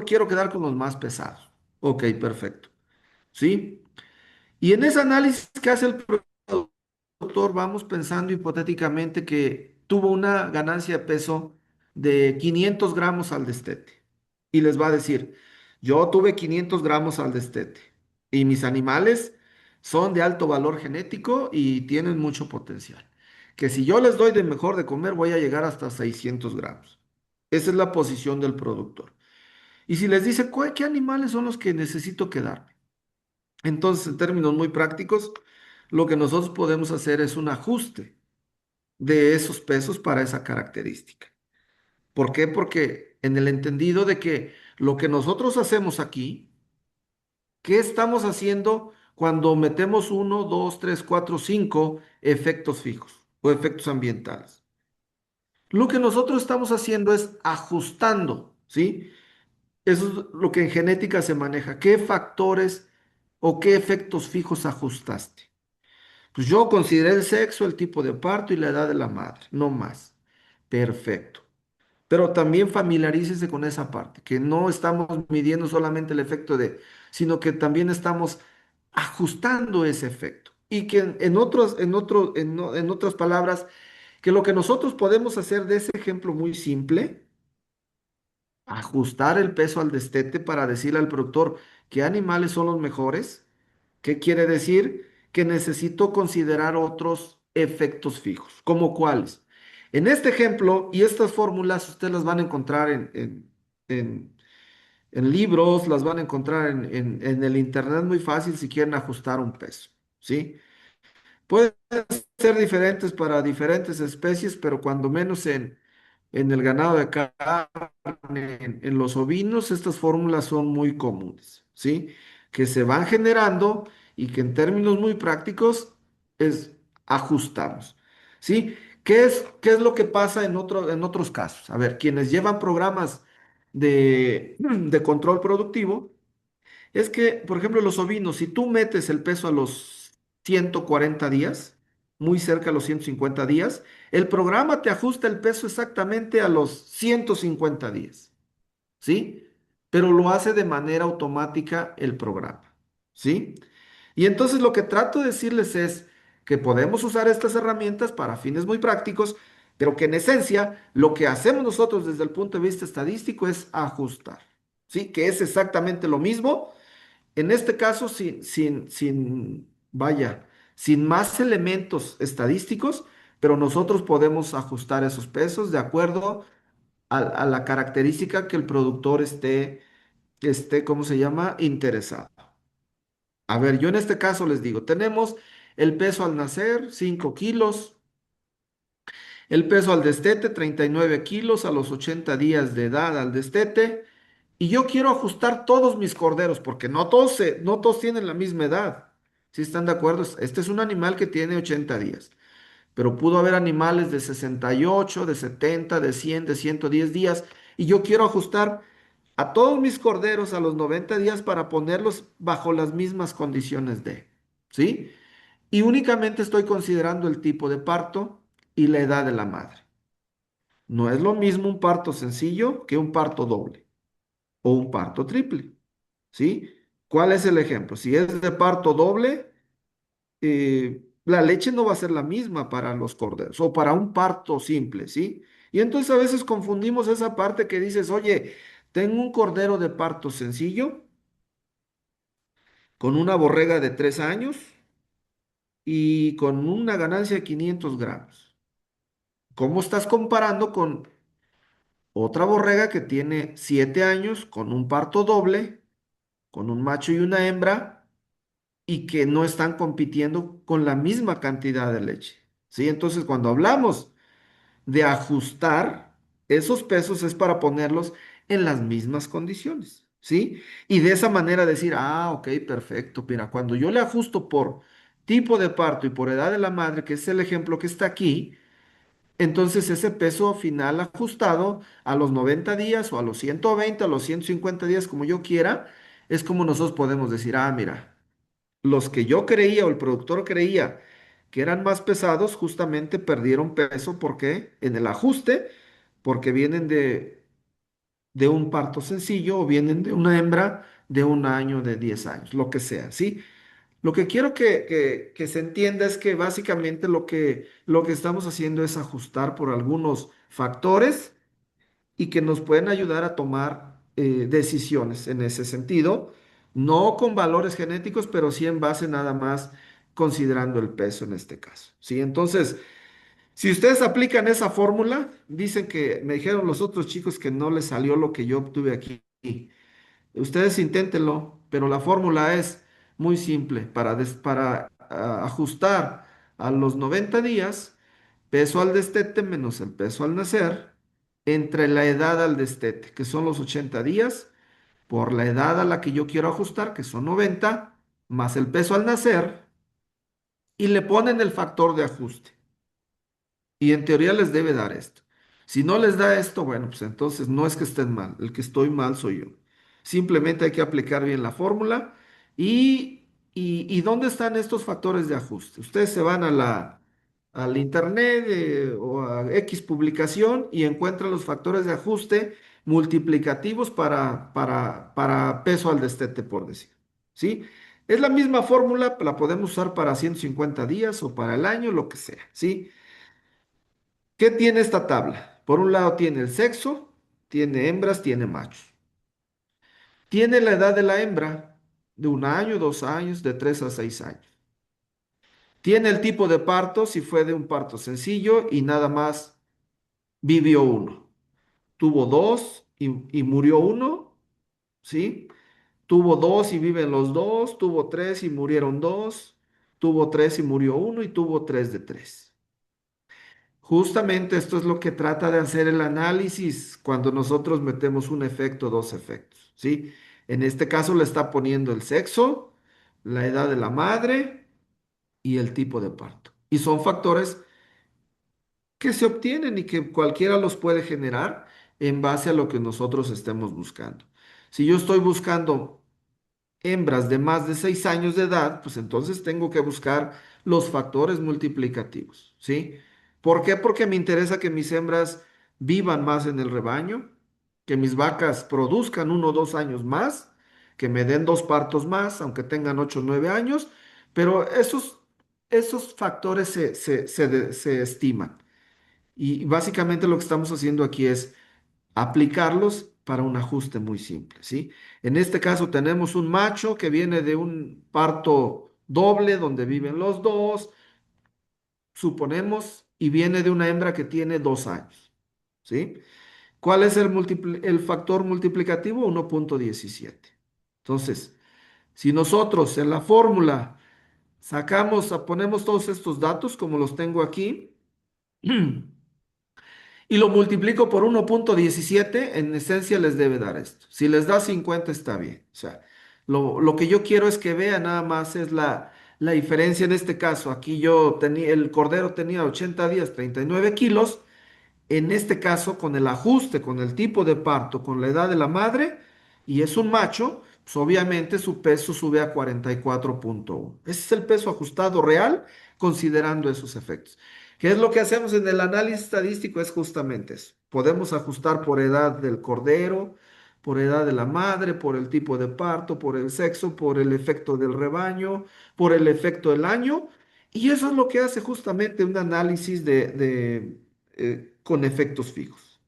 [SPEAKER 2] quiero quedar con los más pesados. Ok, perfecto, ¿sí? Y en ese análisis que hace el productor, vamos pensando hipotéticamente que tuvo una ganancia de peso de 500 gramos al destete. Y les va a decir, yo tuve 500 gramos al destete y mis animales son de alto valor genético y tienen mucho potencial. Que si yo les doy de mejor de comer, voy a llegar hasta 600 gramos. Esa es la posición del productor. Y si les dice, ¿qué animales son los que necesito quedar? Entonces, en términos muy prácticos, lo que nosotros podemos hacer es un ajuste de esos pesos para esa característica. ¿Por qué? Porque en el entendido de que lo que nosotros hacemos aquí, ¿qué estamos haciendo cuando metemos uno, dos, tres, cuatro, cinco efectos fijos o efectos ambientales? Lo que nosotros estamos haciendo es ajustando, ¿sí? Eso es lo que en genética se maneja. ¿Qué factores o qué efectos fijos ajustaste? Pues yo consideré el sexo, el tipo de parto y la edad de la madre, no más. Perfecto. Pero también familiarícese con esa parte, que no estamos midiendo solamente el efecto de, sino que también estamos ajustando ese efecto. Y que en otras palabras, que lo que nosotros podemos hacer de ese ejemplo muy simple, ajustar el peso al destete para decirle al productor qué animales son los mejores. ¿Qué quiere decir? Que necesito considerar otros efectos fijos. ¿Como cuáles? En este ejemplo, y estas fórmulas ustedes las van a encontrar en- en libros, las van a encontrar en el internet muy fácil si quieren ajustar un peso, ¿sí? Pueden ser diferentes para diferentes especies, pero cuando menos en el ganado de carne, en los ovinos, estas fórmulas son muy comunes, ¿sí? Que se van generando y que en términos muy prácticos es ajustamos, ¿sí? Qué es lo que pasa en otros casos? A ver, quienes llevan programas de control productivo, es que, por ejemplo, los ovinos, si tú metes el peso a los 140 días, muy cerca a los 150 días, el programa te ajusta el peso exactamente a los 150 días, ¿sí? Pero lo hace de manera automática el programa, ¿sí? Y entonces lo que trato de decirles es que podemos usar estas herramientas para fines muy prácticos, pero que en esencia lo que hacemos nosotros desde el punto de vista estadístico es ajustar, ¿sí? Que es exactamente lo mismo en este caso, vaya, sin más elementos estadísticos, pero nosotros podemos ajustar esos pesos de acuerdo a la característica que el productor ¿cómo se llama? Interesado. A ver, yo en este caso les digo, tenemos el peso al nacer, 5 kilos, el peso al destete, 39 kilos a los 80 días de edad al destete. Y yo quiero ajustar todos mis corderos, porque no todos tienen la misma edad. ¿Sí están de acuerdo? Este es un animal que tiene 80 días, pero pudo haber animales de 68, de 70, de 100, de 110 días. Y yo quiero ajustar a todos mis corderos a los 90 días para ponerlos bajo las mismas condiciones ¿sí? Y únicamente estoy considerando el tipo de parto y la edad de la madre. No es lo mismo un parto sencillo que un parto doble o un parto triple, ¿sí? ¿Cuál es el ejemplo? Si es de parto doble, la leche no va a ser la misma para los corderos o para un parto simple, ¿sí? Y entonces a veces confundimos esa parte que dices, oye, tengo un cordero de parto sencillo con una borrega de 3 años y con una ganancia de 500 gramos. ¿Cómo estás comparando con otra borrega que tiene 7 años con un parto doble, con un macho y una hembra, y que no están compitiendo con la misma cantidad de leche? ¿Sí? Entonces, cuando hablamos de ajustar esos pesos es para ponerlos en las mismas condiciones, ¿sí? Y de esa manera decir, ah, ok, perfecto, mira, cuando yo le ajusto por tipo de parto y por edad de la madre, que es el ejemplo que está aquí, entonces ese peso final ajustado a los 90 días o a los 120, a los 150 días, como yo quiera, es como nosotros podemos decir, ah, mira, los que yo creía o el productor creía que eran más pesados, justamente perdieron peso. ¿Por qué? En el ajuste, porque vienen de un parto sencillo o vienen de una hembra de 1 año, de 10 años, lo que sea, ¿sí? Lo que quiero que se entienda es que básicamente lo que estamos haciendo es ajustar por algunos factores y que nos pueden ayudar a tomar decisiones en ese sentido, no con valores genéticos, pero sí en base nada más considerando el peso en este caso, ¿sí? Entonces, si ustedes aplican esa fórmula, dicen que me dijeron los otros chicos que no les salió lo que yo obtuve aquí. Ustedes inténtenlo, pero la fórmula es muy simple. Para ajustar a los 90 días, peso al destete menos el peso al nacer, entre la edad al destete, que son los 80 días, por la edad a la que yo quiero ajustar, que son 90, más el peso al nacer, y le ponen el factor de ajuste. Y en teoría les debe dar esto. Si no les da esto, bueno, pues entonces no es que estén mal, el que estoy mal soy yo. Simplemente hay que aplicar bien la fórmula. ¿Y dónde están estos factores de ajuste? Ustedes se van al internet o a X publicación y encuentran los factores de ajuste multiplicativos para peso al destete, por decir. ¿Sí? Es la misma fórmula, la podemos usar para 150 días o para el año, lo que sea. ¿Sí? ¿Qué tiene esta tabla? Por un lado tiene el sexo, tiene hembras, tiene machos. Tiene la edad de la hembra, de 1 año, 2 años, de 3 a 6 años. Tiene el tipo de parto, si fue de un parto sencillo y nada más vivió uno. Tuvo dos y murió uno, ¿sí? Tuvo dos y viven los dos, tuvo tres y murieron dos, tuvo tres y murió uno y tuvo tres de tres. Justamente esto es lo que trata de hacer el análisis cuando nosotros metemos un efecto, dos efectos, ¿sí? En este caso le está poniendo el sexo, la edad de la madre y el tipo de parto. Y son factores que se obtienen y que cualquiera los puede generar en base a lo que nosotros estemos buscando. Si yo estoy buscando hembras de más de 6 años de edad, pues entonces tengo que buscar los factores multiplicativos, ¿sí? ¿Por qué? Porque me interesa que mis hembras vivan más en el rebaño, que mis vacas produzcan 1 o 2 años más, que me den dos partos más, aunque tengan 8 o 9 años, pero esos factores se estiman. Y básicamente lo que estamos haciendo aquí es aplicarlos para un ajuste muy simple, ¿sí? En este caso tenemos un macho que viene de un parto doble donde viven los dos, suponemos, y viene de una hembra que tiene 2 años, ¿sí? ¿Cuál es el factor multiplicativo? 1,17. Entonces, si nosotros en la fórmula ponemos todos estos datos como los tengo aquí, y lo multiplico por 1,17, en esencia les debe dar esto. Si les da 50 está bien. O sea, lo que yo quiero es que vean nada más es la diferencia en este caso. Aquí yo tenía, el cordero tenía 80 días, 39 kilos. En este caso, con el ajuste, con el tipo de parto, con la edad de la madre, y es un macho, pues obviamente su peso sube a 44,1. Ese es el peso ajustado real, considerando esos efectos. ¿Qué es lo que hacemos en el análisis estadístico? Es justamente eso. Podemos ajustar por edad del cordero, por edad de la madre, por el tipo de parto, por el sexo, por el efecto del rebaño, por el efecto del año. Y eso es lo que hace justamente un análisis con efectos fijos.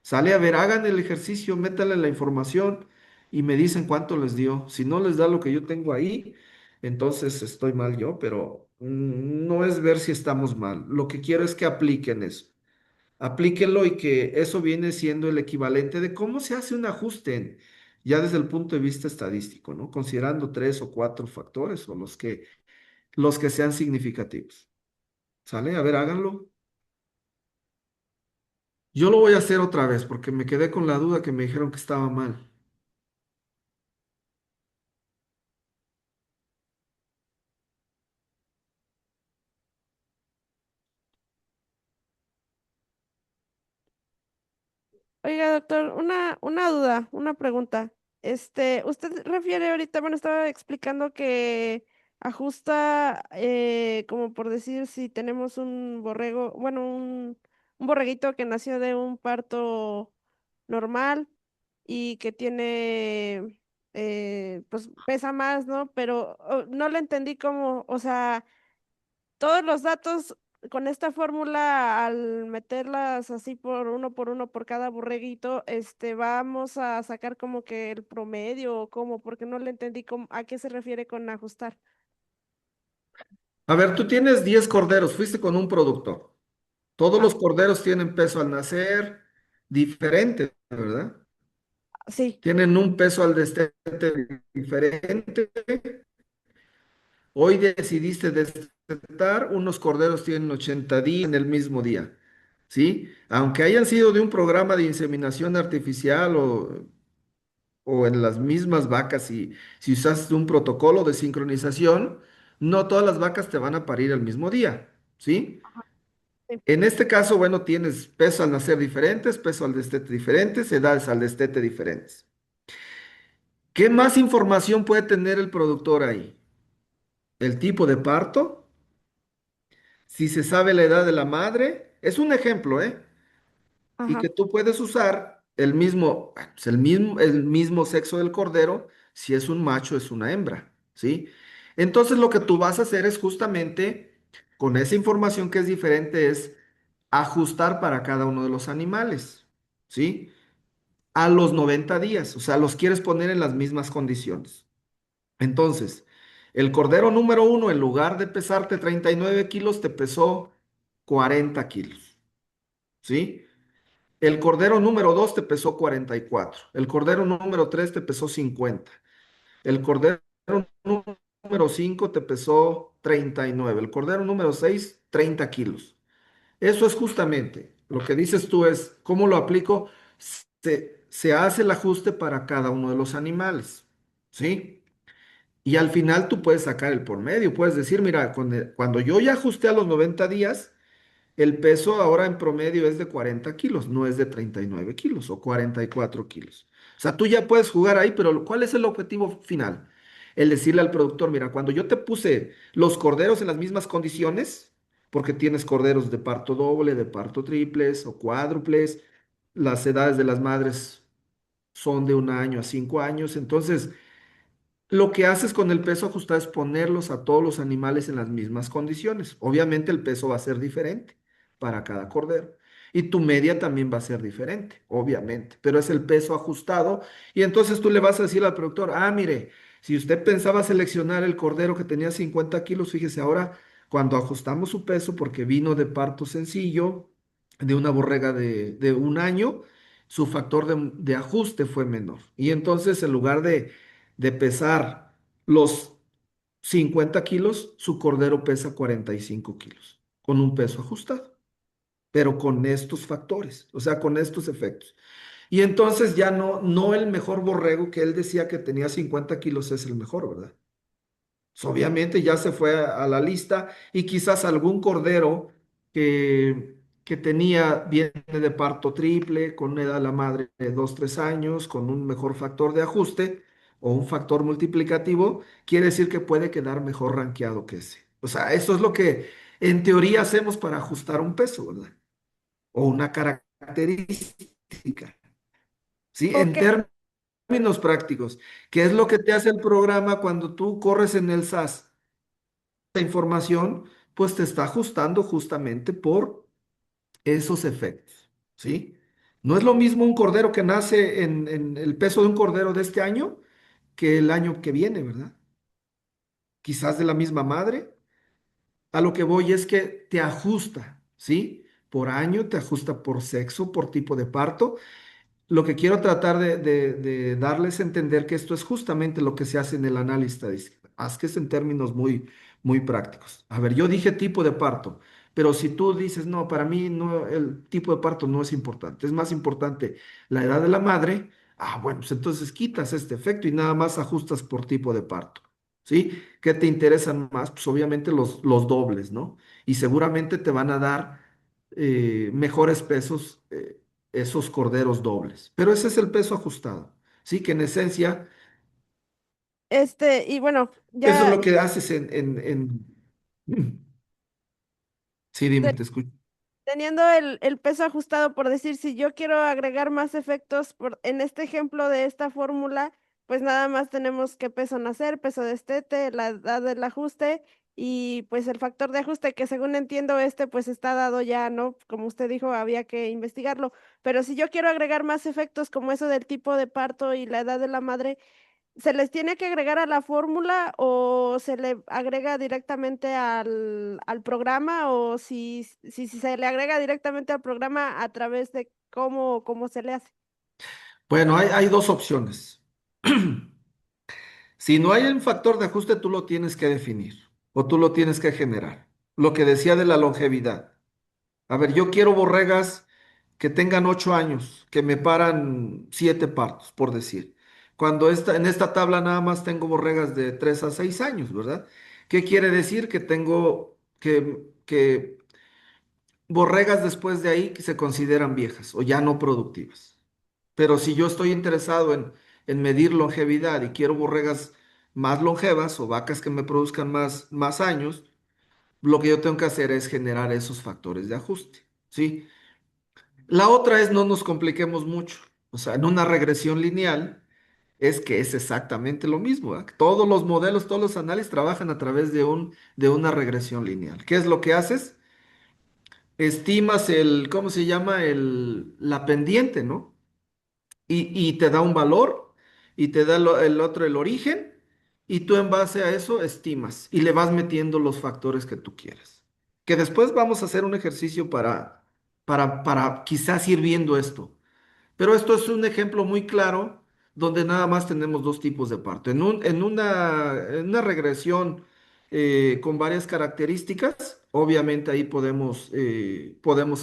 [SPEAKER 2] Sale a ver, hagan el ejercicio, métanle la información y me dicen cuánto les dio. Si no les da lo que yo tengo ahí, entonces estoy mal yo, pero no es ver si estamos mal. Lo que quiero es que apliquen eso. Aplíquenlo y que eso viene siendo el equivalente de cómo se hace un ajuste ya desde el punto de vista estadístico, ¿no? Considerando 3 o 4 factores o los que sean significativos. ¿Sale? A ver, háganlo. Yo lo voy a hacer otra vez porque me quedé con la duda que me dijeron que estaba mal.
[SPEAKER 3] Oiga, doctor, una duda, una pregunta. Usted refiere ahorita, bueno, estaba explicando que ajusta, como por decir, si tenemos un borrego, bueno, un borreguito que nació de un parto normal y que tiene, pues pesa más, ¿no? Pero no le entendí cómo, o sea, todos los datos con esta fórmula, al meterlas así por uno por cada borreguito, vamos a sacar como que el promedio o cómo, porque no le entendí a qué se refiere con ajustar.
[SPEAKER 2] A ver, tú tienes 10 corderos, fuiste con un productor. Todos
[SPEAKER 3] Ah,
[SPEAKER 2] los corderos tienen peso al nacer diferente, ¿verdad?
[SPEAKER 3] sí,
[SPEAKER 2] Tienen un peso al destete diferente. Hoy decidiste destetar, unos corderos tienen 80 días en el mismo día, ¿sí? Aunque hayan sido de un programa de inseminación artificial o en las mismas vacas, si usaste un protocolo de sincronización, no todas las vacas te van a parir el mismo día, ¿sí?
[SPEAKER 3] sí.
[SPEAKER 2] En este caso, bueno, tienes peso al nacer diferentes, peso al destete diferentes, edades al destete diferentes. ¿Qué más información puede tener el productor ahí? El tipo de parto, si se sabe la edad de la madre, es un ejemplo, ¿eh? Y
[SPEAKER 3] Ajá,
[SPEAKER 2] que tú puedes usar el mismo sexo del cordero, si es un macho, es una hembra, ¿sí? Entonces lo que tú vas a hacer es justamente, con esa información que es diferente, es ajustar para cada uno de los animales, ¿sí? A los 90 días, o sea, los quieres poner en las mismas condiciones. Entonces, el cordero número uno, en lugar de pesarte 39 kilos, te pesó 40 kilos, ¿sí? El cordero número 2 te pesó 44. El cordero número 3 te pesó 50. El cordero número 5 te pesó 39. El cordero número 6, 30 kilos. Eso es justamente lo que dices tú es, ¿cómo lo aplico? Se hace el ajuste para cada uno de los animales, ¿sí? Y al final tú puedes sacar el por medio. Puedes decir, mira, cuando yo ya ajusté a los 90 días, el peso ahora en promedio es de 40 kilos, no es de 39 kilos o 44 kilos. O sea, tú ya puedes jugar ahí, pero ¿cuál es el objetivo final? El decirle al productor, mira, cuando yo te puse los corderos en las mismas condiciones, porque tienes corderos de parto doble, de parto triples o cuádruples, las edades de las madres son de 1 año a 5 años, entonces lo que haces con el peso ajustado es ponerlos a todos los animales en las mismas condiciones. Obviamente el peso va a ser diferente para cada cordero. Y tu media también va a ser diferente, obviamente, pero es el peso ajustado. Y entonces tú le vas a decir al productor, ah, mire, si usted pensaba seleccionar el cordero que tenía 50 kilos, fíjese ahora, cuando ajustamos su peso, porque vino de parto sencillo, de una borrega de 1 año, su factor de ajuste fue menor. Y entonces en lugar de pesar los 50 kilos, su cordero pesa 45 kilos, con un peso ajustado, pero con estos factores, o sea, con estos efectos. Y entonces ya no el mejor borrego que él decía que tenía 50 kilos es el mejor, ¿verdad? Pues, obviamente ya se fue a la lista y quizás algún cordero que viene de parto triple, con una edad de la madre de 2, 3 años, con un mejor factor de ajuste o un factor multiplicativo, quiere decir que puede quedar mejor rankeado que ese. O sea, eso es lo que en teoría hacemos para ajustar un peso, ¿verdad? O una característica, ¿sí?
[SPEAKER 3] ok,
[SPEAKER 2] En términos prácticos, ¿qué es lo que te hace el programa cuando tú corres en el SAS? Información, pues te está ajustando justamente por esos efectos, ¿sí? No es lo mismo un cordero que nace en el peso de un cordero de este año que el año que viene, ¿verdad? Quizás de la misma madre. A lo que voy es que te ajusta, ¿sí? Por año, te ajusta por sexo, por tipo de parto. Lo que quiero tratar de darles a entender que esto es justamente lo que se hace en el análisis estadístico. Haz que es en términos muy prácticos. A ver, yo dije tipo de parto, pero si tú dices, no, para mí no, el tipo de parto no es importante, es más importante la edad de la madre, bueno, pues entonces quitas este efecto y nada más ajustas por tipo de parto. ¿Sí? ¿Qué te interesan más? Pues obviamente los dobles, ¿no? Y seguramente te van a dar mejores pesos. Esos corderos dobles. Pero ese es el peso ajustado. Sí, que en esencia
[SPEAKER 3] Y bueno,
[SPEAKER 2] Eso es
[SPEAKER 3] ya
[SPEAKER 2] lo que haces Sí, dime,
[SPEAKER 3] te-
[SPEAKER 2] te escucho.
[SPEAKER 3] teniendo el peso ajustado, por decir, si yo quiero agregar más efectos en este ejemplo de esta fórmula, pues nada más tenemos que peso nacer, peso destete, la edad del ajuste y pues el factor de ajuste que según entiendo pues está dado ya, ¿no? Como usted dijo, había que investigarlo. Pero si yo quiero agregar más efectos como eso del tipo de parto y la edad de la madre, ¿se les tiene que agregar a la fórmula o se le agrega directamente al programa o si se le agrega directamente al programa a través de cómo se le hace?
[SPEAKER 2] Bueno, hay dos opciones. Si no hay un factor de ajuste, tú lo tienes que definir o tú lo tienes que generar. Lo que decía de la longevidad. A ver, yo quiero borregas que tengan 8 años, que me paran 7 partos, por decir. Cuando en esta tabla nada más tengo borregas de 3 a 6 años, ¿verdad? ¿Qué quiere decir? Que tengo que borregas después de ahí que se consideran viejas o ya no productivas. Pero si yo estoy interesado en medir longevidad y quiero borregas más longevas o vacas que me produzcan más años, lo que yo tengo que hacer es generar esos factores de ajuste, ¿sí? La otra es no nos compliquemos mucho. O sea, en una regresión lineal es que es exactamente lo mismo, ¿verdad? Todos los modelos, todos los análisis trabajan a través de una regresión lineal. ¿Qué es lo que haces? Estimas ¿cómo se llama? La pendiente, ¿no? Y te da un valor y te da el otro el origen y tú en base a eso estimas y le vas metiendo los factores que tú quieras. Que después vamos a hacer un ejercicio para quizás ir viendo esto. Pero esto es un ejemplo muy claro donde nada más tenemos dos tipos de parto. En una regresión con varias características, obviamente ahí podemos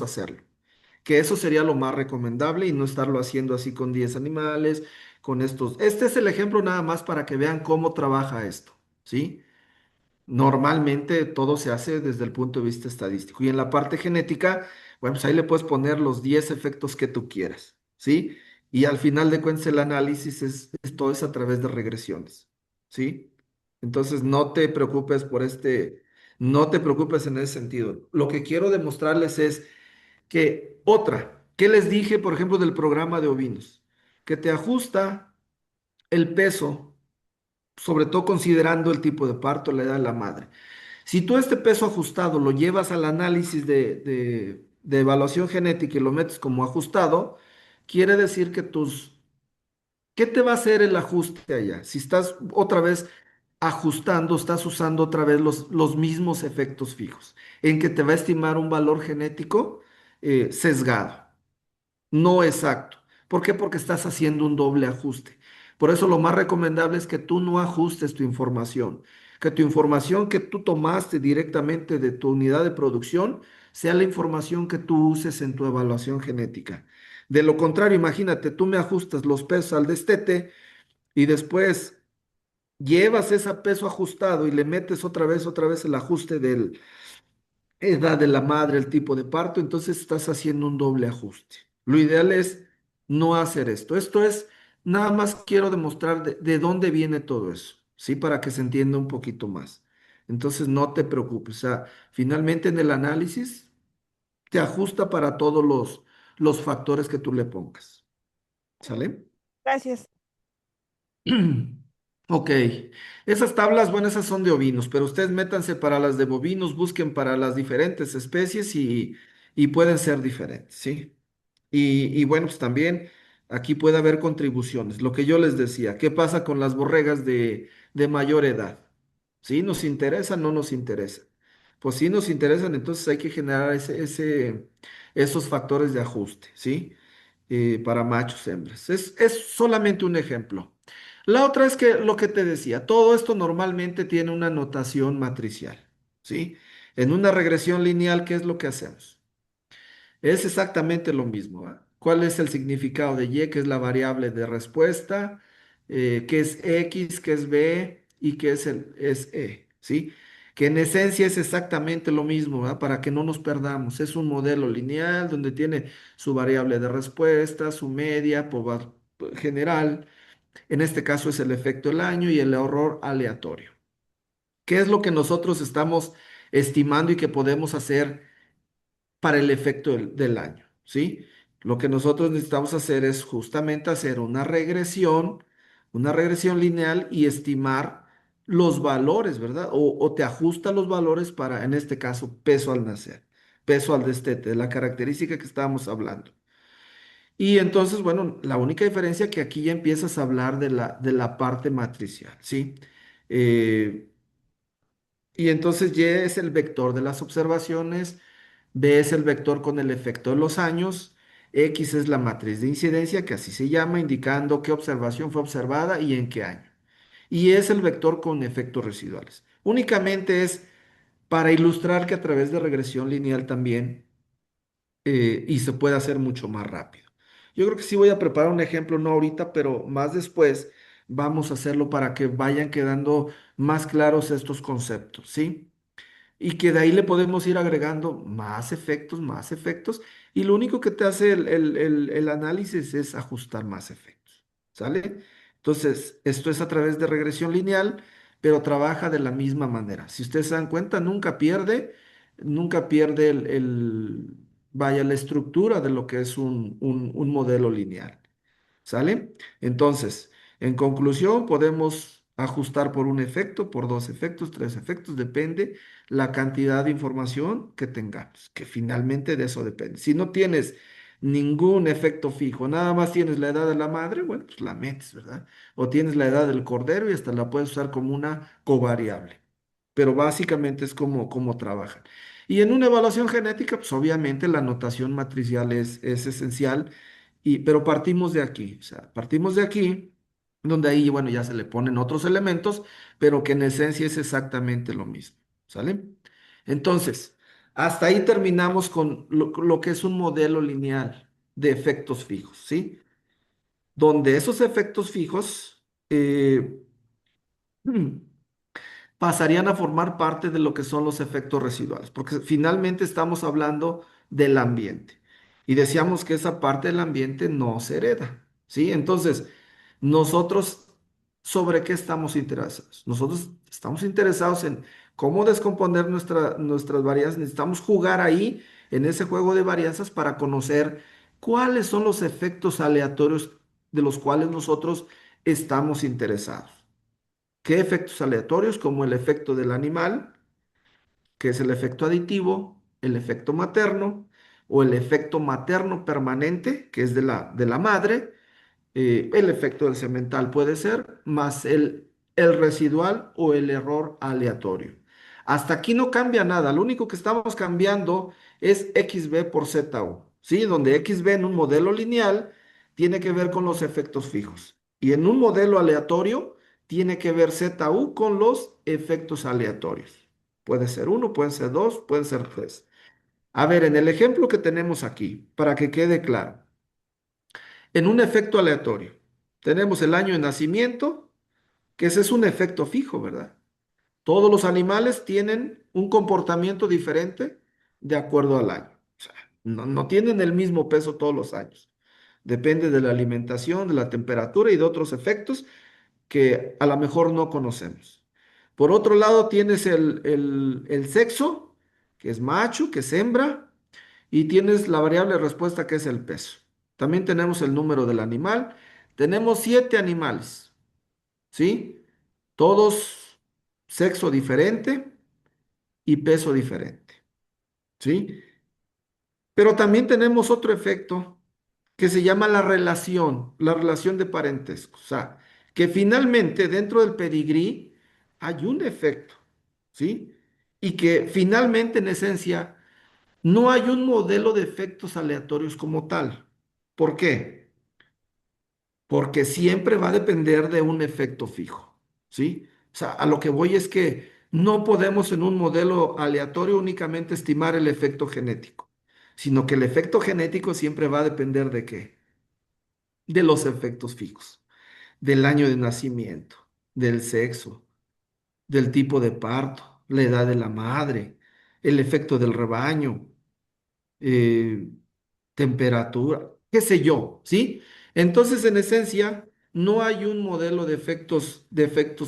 [SPEAKER 2] hacerlo. Que eso sería lo más recomendable y no estarlo haciendo así con 10 animales, con estos. Este es el ejemplo nada más para que vean cómo trabaja esto, ¿sí? Normalmente todo se hace desde el punto de vista estadístico. Y en la parte genética, bueno, pues ahí le puedes poner los 10 efectos que tú quieras, ¿sí? Y al final de cuentas el análisis todo es a través de regresiones, ¿sí? Entonces no te preocupes no te preocupes en ese sentido. Lo que quiero demostrarles es ¿qué les dije, por ejemplo, del programa de ovinos? Que te ajusta el peso, sobre todo considerando el tipo de parto, la edad de la madre. Si tú este peso ajustado lo llevas al análisis de evaluación genética y lo metes como ajustado, quiere decir ¿qué te va a hacer el ajuste allá? Si estás otra vez ajustando, estás usando otra vez los mismos efectos fijos, en que te va a estimar un valor genético sesgado. No exacto. ¿Por qué? Porque estás haciendo un doble ajuste. Por eso lo más recomendable es que tú no ajustes tu información, que tu información que tú tomaste directamente de tu unidad de producción sea la información que tú uses en tu evaluación genética. De lo contrario, imagínate, tú me ajustas los pesos al destete y después llevas ese peso ajustado y le metes otra vez el ajuste del edad de la madre, el tipo de parto, entonces estás haciendo un doble ajuste. Lo ideal es no hacer esto. Esto es, nada más quiero demostrar de dónde viene todo eso, ¿sí? Para que se entienda un poquito más. Entonces no te preocupes, o sea, finalmente en el análisis te ajusta para todos los factores que tú le pongas, ¿sale?
[SPEAKER 3] Gracias.
[SPEAKER 2] Ok, esas tablas, bueno, esas son de ovinos, pero ustedes métanse para las de bovinos, busquen para las diferentes especies y pueden ser diferentes, ¿sí? Y bueno, pues también aquí puede haber contribuciones. Lo que yo les decía, ¿qué pasa con las borregas de mayor edad? ¿Sí? ¿Nos interesan? ¿No nos interesan? Pues sí nos interesan, entonces hay que generar esos factores de ajuste, ¿sí? Para machos, hembras. Es solamente un ejemplo. La otra es que lo que te decía, todo esto normalmente tiene una notación matricial, ¿sí? En una regresión lineal, ¿qué es lo que hacemos? Es exactamente lo mismo, ¿va? ¿Cuál es el significado de Y, que es la variable de respuesta? ¿Qué es X, qué es B y qué es E? ¿Sí? Que en esencia es exactamente lo mismo, ¿va? Para que no nos perdamos. Es un modelo lineal donde tiene su variable de respuesta, su media general En este caso es el efecto del año y el error aleatorio. ¿Qué es lo que nosotros estamos estimando y que podemos hacer para el efecto del año? ¿Sí? Lo que nosotros necesitamos hacer es justamente hacer una regresión lineal y estimar los valores, ¿verdad? O te ajusta los valores para, en este caso, peso al nacer, peso al destete, la característica que estábamos hablando. Y entonces, bueno, la única diferencia que aquí ya empiezas a hablar de la parte matricial, ¿sí? Eh, y entonces Y es el vector de las observaciones, B es el vector con el efecto de los años, X es la matriz de incidencia, que así se llama, indicando qué observación fue observada y en qué año. Y es el vector con efectos residuales. Únicamente es para ilustrar que a través de regresión lineal también y se puede hacer mucho más rápido. Yo creo que sí voy a preparar un ejemplo, no ahorita, pero más después vamos a hacerlo para que vayan quedando más claros estos conceptos, ¿sí? Y que de ahí le podemos ir agregando más efectos, y lo único que te hace el análisis es ajustar más efectos, ¿sale? Entonces, esto es a través de regresión lineal, pero trabaja de la misma manera. Si ustedes se dan cuenta, nunca pierde vaya, la estructura de lo que es un modelo lineal. ¿Sale? Entonces, en conclusión, podemos ajustar por un efecto, por dos efectos, tres efectos, depende la cantidad de información que tengamos, que finalmente de eso depende. Si no tienes ningún efecto fijo, nada más tienes la edad de la madre, bueno, pues la metes, ¿verdad? O tienes la edad del cordero y hasta la puedes usar como una covariable. Pero básicamente es como trabajan. Y en una evaluación genética, pues obviamente la notación matricial es esencial, pero partimos de aquí, o sea, partimos de aquí, donde ahí, bueno, ya se le ponen otros elementos, pero que en esencia es exactamente lo mismo, ¿sale? Entonces, hasta ahí terminamos con lo que es un modelo lineal de efectos fijos, ¿sí? Donde esos efectos fijos pasarían a formar parte de lo que son los efectos residuales, porque finalmente estamos hablando del ambiente. Y decíamos que esa parte del ambiente no se hereda, ¿sí? Entonces, nosotros, ¿sobre qué estamos interesados? Nosotros estamos interesados en cómo descomponer nuestras varianzas. Necesitamos jugar ahí, en ese juego de varianzas, para conocer cuáles son los efectos aleatorios de los cuales nosotros estamos interesados. ¿Qué efectos aleatorios? Como el efecto del animal, que es el efecto aditivo, el efecto materno o el efecto materno permanente, que es de la madre, el efecto del semental puede ser, más el residual o el error aleatorio. Hasta aquí no cambia nada, lo único que estamos cambiando es XB por ZU, ¿sí? Donde XB en un modelo lineal tiene que ver con los efectos fijos y en un modelo aleatorio tiene que ver ZU con los efectos aleatorios. Puede ser uno, pueden ser dos, pueden ser tres. A ver, en el ejemplo que tenemos aquí, para que quede claro. En un efecto aleatorio, tenemos el año de nacimiento, que ese es un efecto fijo, ¿verdad? Todos los animales tienen un comportamiento diferente de acuerdo al año. O sea, no tienen el mismo peso todos los años. Depende de la alimentación, de la temperatura y de otros efectos que a lo mejor no conocemos. Por otro lado, tienes el sexo, que es macho, que es hembra, y tienes la variable de respuesta que es el peso. También tenemos el número del animal. Tenemos 7 animales, ¿sí? Todos sexo diferente y peso diferente, ¿sí? Pero también tenemos otro efecto que se llama la relación de parentesco. O sea, que finalmente dentro del pedigrí hay un efecto, ¿sí? Y que finalmente en esencia no hay un modelo de efectos aleatorios como tal. ¿Por qué? Porque siempre va a depender de un efecto fijo, ¿sí? O sea, a lo que voy es que no podemos en un modelo aleatorio únicamente estimar el efecto genético, sino que el efecto genético siempre va a depender ¿de qué? De los efectos fijos, del año de nacimiento, del sexo, del tipo de parto, la edad de la madre, el efecto del rebaño, eh, temperatura, qué sé yo, ¿sí? Entonces, en esencia, no hay un modelo de efectos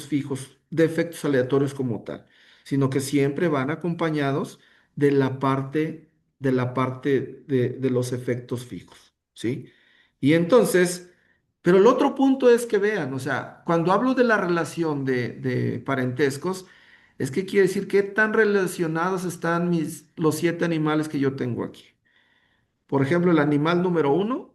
[SPEAKER 2] fijos, de efectos aleatorios como tal, sino que siempre van acompañados de la parte de los efectos fijos, ¿sí? Y entonces, pero el otro punto es que vean, o sea, cuando hablo de la relación de parentescos, es que quiere decir qué tan relacionados están los 7 animales que yo tengo aquí. Por ejemplo, el animal número 1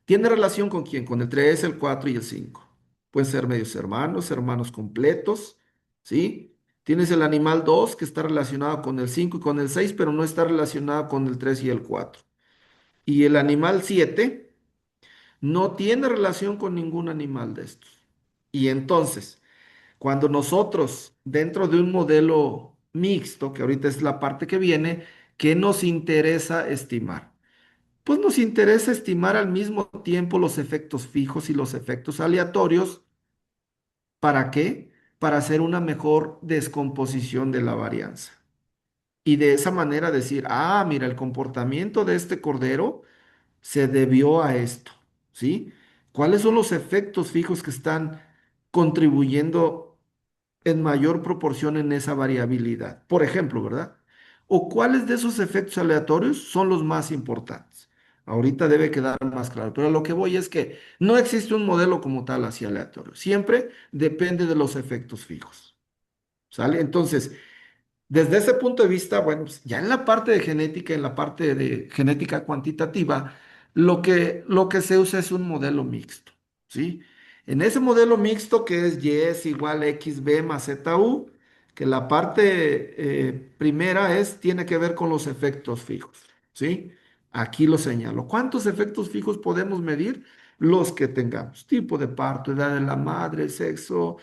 [SPEAKER 2] tiene relación con quién, con el 3, el 4 y el 5. Pueden ser medios hermanos, hermanos completos, ¿sí? Tienes el animal 2 que está relacionado con el 5 y con el 6, pero no está relacionado con el 3 y el 4. Y el animal 7 no tiene relación con ningún animal de estos. Y entonces, cuando nosotros, dentro de un modelo mixto, que ahorita es la parte que viene, ¿qué nos interesa estimar? Pues nos interesa estimar al mismo tiempo los efectos fijos y los efectos aleatorios. ¿Para qué? Para hacer una mejor descomposición de la varianza. Y de esa manera decir, ah, mira, el comportamiento de este cordero se debió a esto, ¿sí? ¿Cuáles son los efectos fijos que están contribuyendo en mayor proporción en esa variabilidad? Por ejemplo, ¿verdad? ¿O cuáles de esos efectos aleatorios son los más importantes? Ahorita debe quedar más claro, pero lo que voy es que no existe un modelo como tal así aleatorio. Siempre depende de los efectos fijos. ¿Sale? Entonces, desde ese punto de vista, bueno, pues, ya en la parte de genética, en la parte de genética cuantitativa, lo que se usa es un modelo mixto, ¿sí? En ese modelo mixto que es Y es igual a XB más ZU, que la parte primera tiene que ver con los efectos fijos, ¿sí? Aquí lo señalo. ¿Cuántos efectos fijos podemos medir? Los que tengamos. Tipo de parto, edad de la madre, sexo,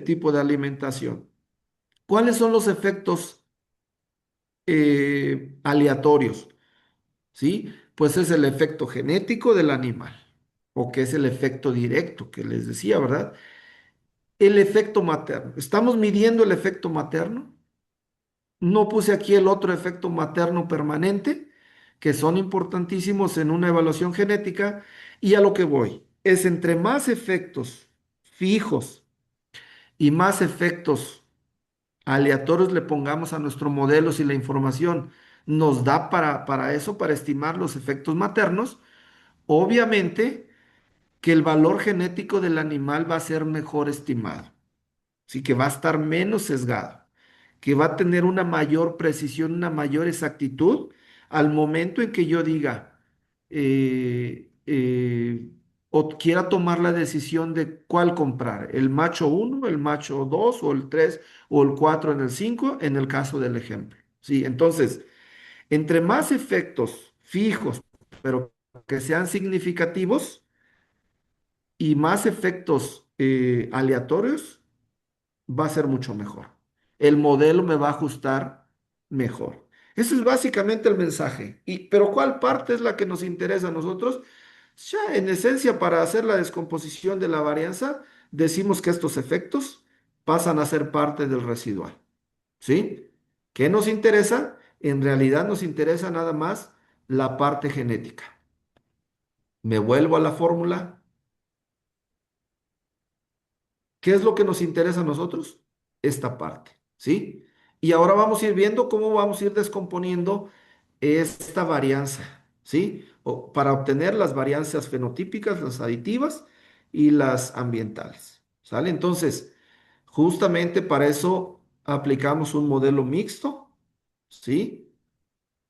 [SPEAKER 2] tipo de alimentación. ¿Cuáles son los efectos aleatorios? ¿Sí? Pues es el efecto genético del animal, o que es el efecto directo que les decía, ¿verdad? El efecto materno. ¿Estamos midiendo el efecto materno? No puse aquí el otro efecto materno permanente, que son importantísimos en una evaluación genética, y a lo que voy es entre más efectos fijos y más efectos aleatorios le pongamos a nuestro modelo si la información nos da para eso, para estimar los efectos maternos, obviamente que el valor genético del animal va a ser mejor estimado, sí que va a estar menos sesgado, que va a tener una mayor precisión, una mayor exactitud al momento en que yo diga o quiera tomar la decisión de cuál comprar, el macho uno, el macho 2 o el 3 o el 4 en el 5 en el caso del ejemplo. Sí, entonces, entre más efectos fijos, pero que sean significativos y más efectos aleatorios, va a ser mucho mejor. El modelo me va a ajustar mejor. Ese es básicamente el mensaje. Pero ¿cuál parte es la que nos interesa a nosotros? Ya, en esencia, para hacer la descomposición de la varianza, decimos que estos efectos pasan a ser parte del residual. ¿Sí? ¿Qué nos interesa? En realidad nos interesa nada más la parte genética. Me vuelvo a la fórmula. ¿Qué es lo que nos interesa a nosotros? Esta parte, ¿sí? Y ahora vamos a ir viendo cómo vamos a ir descomponiendo esta varianza, ¿sí? Para obtener las varianzas fenotípicas, las aditivas y las ambientales, ¿sale? Entonces, justamente para eso aplicamos un modelo mixto, ¿sí?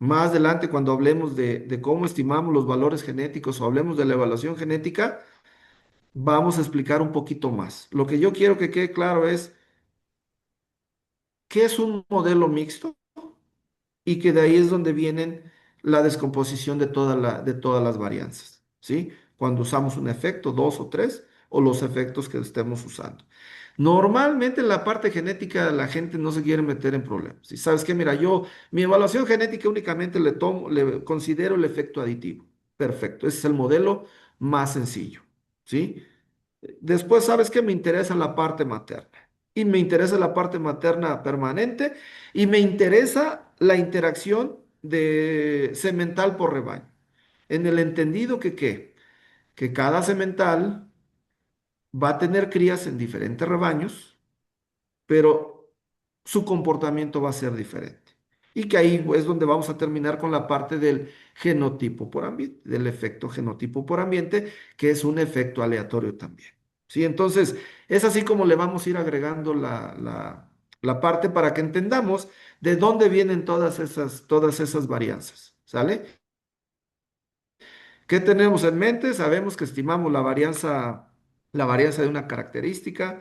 [SPEAKER 2] Más adelante, cuando hablemos de cómo estimamos los valores genéticos o hablemos de la evaluación genética, vamos a explicar un poquito más. Lo que yo quiero que quede claro es qué es un modelo mixto y que de ahí es donde vienen la descomposición de todas las varianzas, ¿sí? Cuando usamos un efecto, dos o tres, o los efectos que estemos usando. Normalmente en la parte genética la gente no se quiere meter en problemas. Si sabes que, mira, mi evaluación genética únicamente le considero el efecto aditivo. Perfecto, ese es el modelo más sencillo, ¿sí? Después, ¿sabes qué? Me interesa la parte materna. Y me interesa la parte materna permanente. Y me interesa la interacción de semental por rebaño. En el entendido que, ¿qué? Que cada semental va a tener crías en diferentes rebaños, pero su comportamiento va a ser diferente. Y que ahí es donde vamos a terminar con la parte del genotipo por ambiente, del efecto genotipo por ambiente, que es un efecto aleatorio también. ¿Sí? Entonces, es así como le vamos a ir agregando la parte para que entendamos de dónde vienen todas esas varianzas. ¿Sale? ¿Qué tenemos en mente? Sabemos que estimamos la varianza de una característica,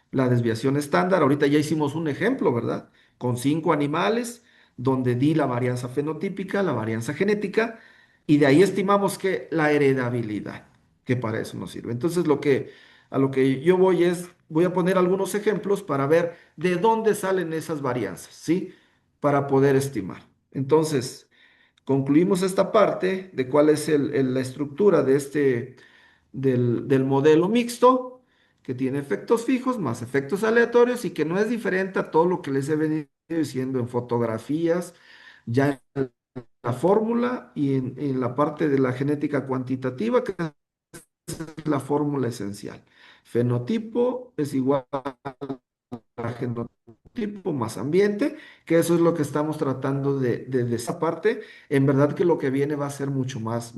[SPEAKER 2] la desviación estándar. Ahorita ya hicimos un ejemplo, ¿verdad? Con 5 animales, donde di la varianza fenotípica, la varianza genética, y de ahí estimamos que la heredabilidad, que para eso nos sirve. Entonces, a lo que yo voy a poner algunos ejemplos para ver de dónde salen esas varianzas, ¿sí? Para poder estimar. Entonces, concluimos esta parte de cuál es la estructura del modelo mixto, que tiene efectos fijos más efectos aleatorios y que no es diferente a todo lo que les he venido diciendo en fotografías, ya en la fórmula y en la parte de la genética cuantitativa, que es la fórmula esencial. Fenotipo es igual genotipo más ambiente, que eso es lo que estamos tratando de esa parte. En verdad que lo que viene va a ser mucho más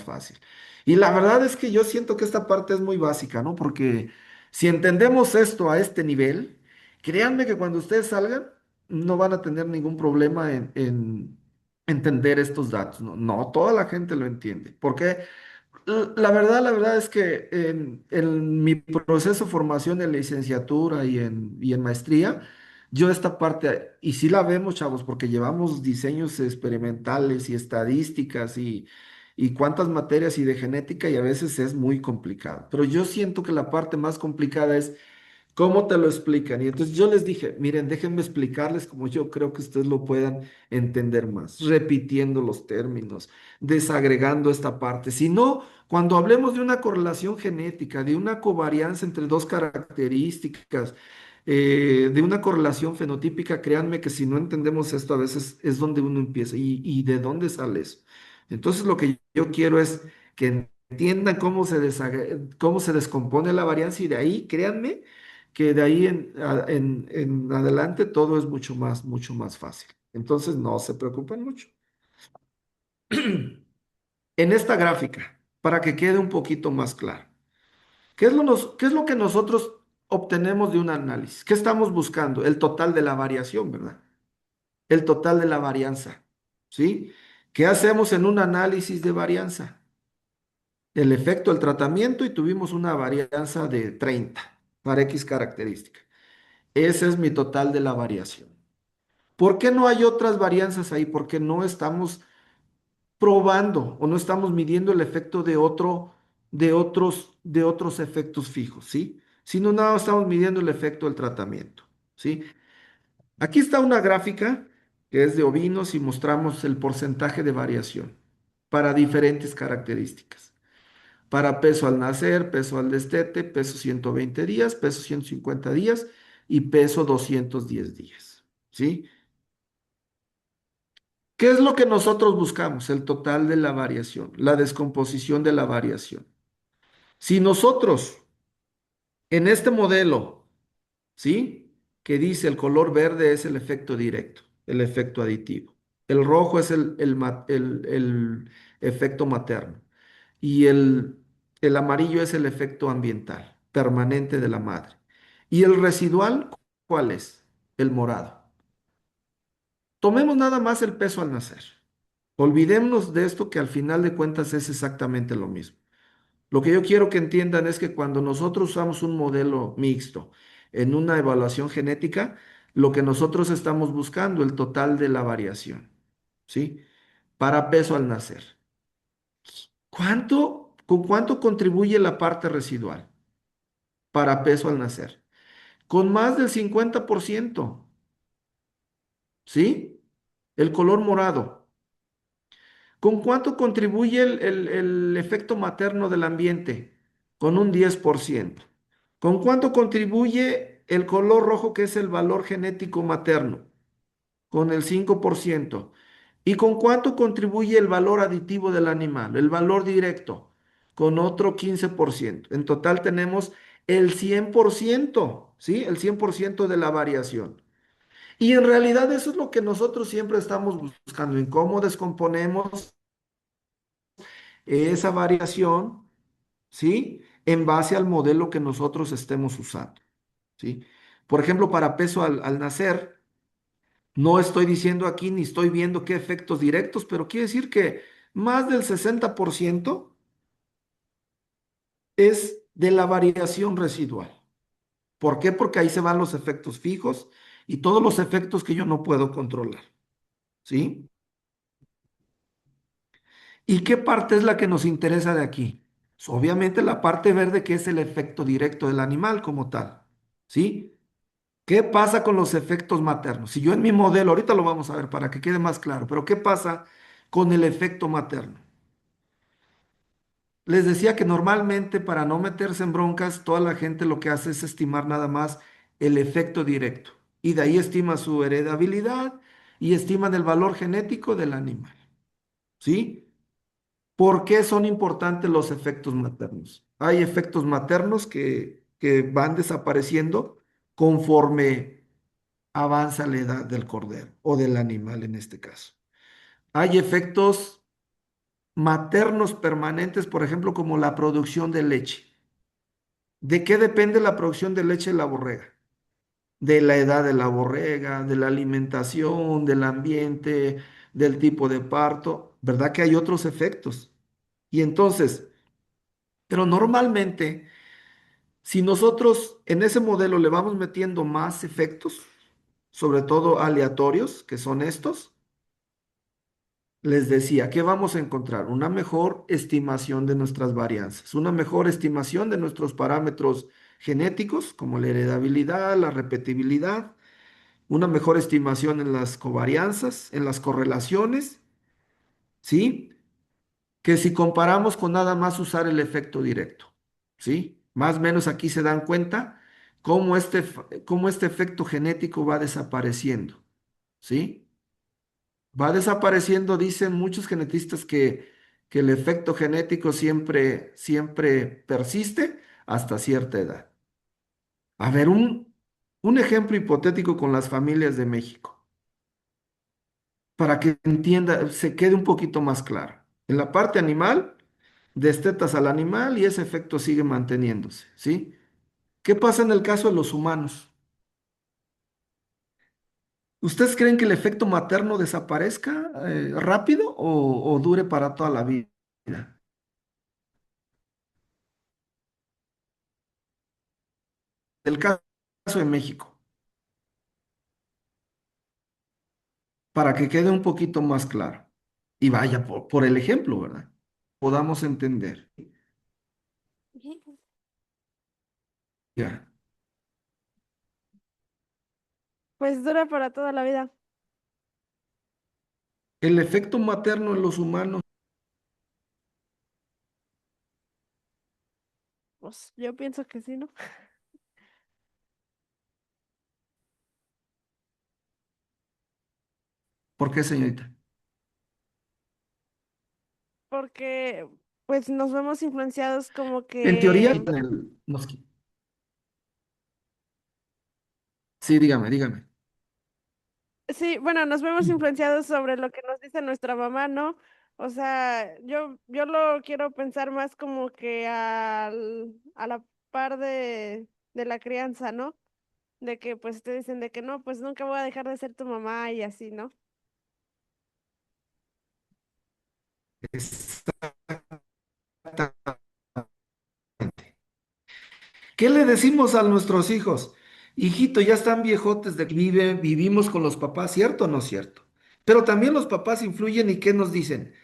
[SPEAKER 2] fácil. Y la verdad es que yo siento que esta parte es muy básica, ¿no? Porque si entendemos esto a este nivel, créanme que cuando ustedes salgan, no van a tener ningún problema en entender estos datos, ¿no? No, toda la gente lo entiende. ¿Por qué? La verdad es que en mi proceso de formación en licenciatura y en maestría, yo esta parte, y sí la vemos, chavos, porque llevamos diseños experimentales y estadísticas y cuántas materias y de genética y a veces es muy complicado. Pero yo siento que la parte más complicada es ¿cómo te lo explican? Y entonces yo les dije, miren, déjenme explicarles como yo creo que ustedes lo puedan entender más, repitiendo los términos, desagregando esta parte. Si no, cuando hablemos de una correlación genética, de una covarianza entre dos características, de una correlación fenotípica, créanme que si no entendemos esto, a veces es donde uno empieza. Y de dónde sale eso? Entonces lo que yo quiero es que entiendan cómo se descompone la varianza y de ahí, créanme que de ahí en adelante todo es mucho más fácil. Entonces no se preocupen mucho. En esta gráfica, para que quede un poquito más claro, qué es lo que nosotros obtenemos de un análisis? ¿Qué estamos buscando? El total de la variación, ¿verdad? El total de la varianza, ¿sí? ¿Qué hacemos en un análisis de varianza? El efecto del tratamiento y tuvimos una varianza de 30 para X característica. Ese es mi total de la variación. ¿Por qué no hay otras varianzas ahí? Porque no estamos probando o no estamos midiendo el efecto de otros efectos fijos, ¿sí? Sino nada, estamos midiendo el efecto del tratamiento, ¿sí? Aquí está una gráfica que es de ovinos y mostramos el porcentaje de variación para diferentes características. Para peso al nacer, peso al destete, peso 120 días, peso 150 días y peso 210 días, ¿sí? ¿Qué es lo que nosotros buscamos? El total de la variación, la descomposición de la variación. Si nosotros en este modelo, ¿sí? Que dice el color verde es el efecto directo, el efecto aditivo. El rojo es el efecto materno. Y el amarillo es el efecto ambiental, permanente de la madre. ¿Y el residual cuál es? El morado. Tomemos nada más el peso al nacer. Olvidémonos de esto que al final de cuentas es exactamente lo mismo. Lo que yo quiero que entiendan es que cuando nosotros usamos un modelo mixto en una evaluación genética, lo que nosotros estamos buscando, el total de la variación, ¿sí? Para peso al nacer. ¿Con cuánto contribuye la parte residual para peso al nacer? Con más del 50%, ¿sí? El color morado. ¿Con cuánto contribuye el efecto materno del ambiente? Con un 10%. ¿Con cuánto contribuye el color rojo, que es el valor genético materno? Con el 5%. ¿Y con cuánto contribuye el valor aditivo del animal? El valor directo, con otro 15%. En total tenemos el 100%, ¿sí? El 100% de la variación. Y en realidad eso es lo que nosotros siempre estamos buscando, en cómo descomponemos esa variación, ¿sí? En base al modelo que nosotros estemos usando, ¿sí? Por ejemplo, para peso al nacer, no estoy diciendo aquí ni estoy viendo qué efectos directos, pero quiere decir que más del 60% es de la variación residual. ¿Por qué? Porque ahí se van los efectos fijos y todos los efectos que yo no puedo controlar, ¿sí? ¿Y qué parte es la que nos interesa de aquí? Pues, obviamente la parte verde, que es el efecto directo del animal como tal, ¿sí? ¿Qué pasa con los efectos maternos? Si yo en mi modelo, ahorita lo vamos a ver para que quede más claro, pero ¿qué pasa con el efecto materno? Les decía que normalmente, para no meterse en broncas, toda la gente lo que hace es estimar nada más el efecto directo, y de ahí estima su heredabilidad y estiman el valor genético del animal, ¿sí? ¿Por qué son importantes los efectos maternos? Hay efectos maternos que van desapareciendo conforme avanza la edad del cordero o del animal en este caso. Hay efectos maternos permanentes, por ejemplo, como la producción de leche. ¿De qué depende la producción de leche de la borrega? De la edad de la borrega, de la alimentación, del ambiente, del tipo de parto, ¿verdad que hay otros efectos? Y entonces, pero normalmente, si nosotros en ese modelo le vamos metiendo más efectos, sobre todo aleatorios, que son estos, les decía, ¿qué vamos a encontrar? Una mejor estimación de nuestras varianzas, una mejor estimación de nuestros parámetros genéticos, como la heredabilidad, la repetibilidad, una mejor estimación en las covarianzas, en las correlaciones, ¿sí? Que si comparamos con nada más usar el efecto directo, ¿sí? Más o menos aquí se dan cuenta cómo este efecto genético va desapareciendo, ¿sí? Va desapareciendo, dicen muchos genetistas que el efecto genético siempre persiste hasta cierta edad. A ver, un ejemplo hipotético con las familias de México, para que entienda, se quede un poquito más claro. En la parte animal, destetas al animal y ese efecto sigue manteniéndose, ¿sí? ¿Qué pasa en el caso de los humanos? ¿Ustedes creen que el efecto materno desaparezca rápido o dure para toda la vida? El caso de México, para que quede un poquito más claro. Y vaya por el ejemplo, ¿verdad? Podamos entender. Ya.
[SPEAKER 3] Pues dura para toda la vida.
[SPEAKER 2] El efecto materno en los humanos,
[SPEAKER 3] Pues yo pienso que sí, ¿no?
[SPEAKER 2] ¿por qué, señorita?
[SPEAKER 3] Porque pues nos vemos influenciados como
[SPEAKER 2] En teoría,
[SPEAKER 3] que,
[SPEAKER 2] sí, dígame, dígame.
[SPEAKER 3] sí, bueno, nos vemos influenciados sobre lo que nos dice nuestra mamá, ¿no? O sea, yo lo quiero pensar más como que a la par de la crianza, ¿no? De que pues te dicen de que no, pues nunca voy a dejar de ser tu mamá y así, ¿no?
[SPEAKER 2] Exactamente. ¿Qué le decimos a nuestros hijos? Hijito, ya están viejotes de que vivimos con los papás, ¿cierto o no cierto? Pero también los papás influyen y ¿qué nos dicen?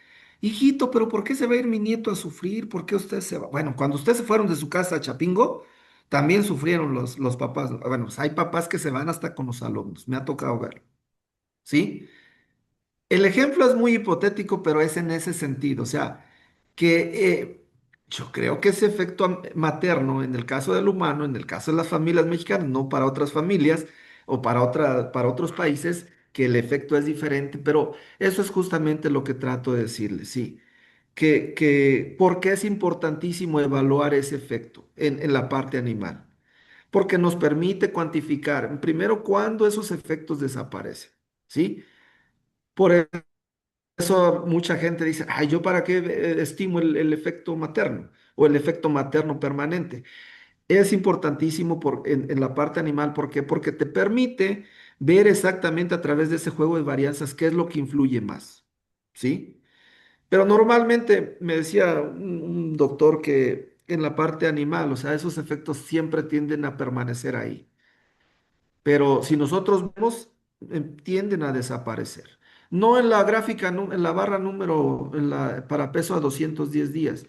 [SPEAKER 2] Hijito, pero ¿por qué se va a ir mi nieto a sufrir? ¿Por qué usted se va? Bueno, cuando ustedes se fueron de su casa a Chapingo, también sufrieron los papás. Bueno, pues hay papás que se van hasta con los alumnos, me ha tocado verlo, ¿sí? El ejemplo es muy hipotético, pero es en ese sentido. O sea, que yo creo que ese efecto materno, en el caso del humano, en el caso de las familias mexicanas, no para otras familias o para otros países, que el efecto es diferente, pero eso es justamente lo que trato de decirles, sí, que ¿por qué es importantísimo evaluar ese efecto en la parte animal? Porque nos permite cuantificar, primero, cuándo esos efectos desaparecen, ¿sí? Por eso mucha gente dice, ay, ¿yo para qué estimo el efecto materno o el efecto materno permanente? Es importantísimo en la parte animal, ¿por qué? Porque te permite ver exactamente a través de ese juego de varianzas qué es lo que influye más, ¿sí? Pero normalmente me decía un doctor que en la parte animal, o sea, esos efectos siempre tienden a permanecer ahí. Pero si nosotros vemos, tienden a desaparecer. No en la gráfica, en la barra número, para peso a 210 días.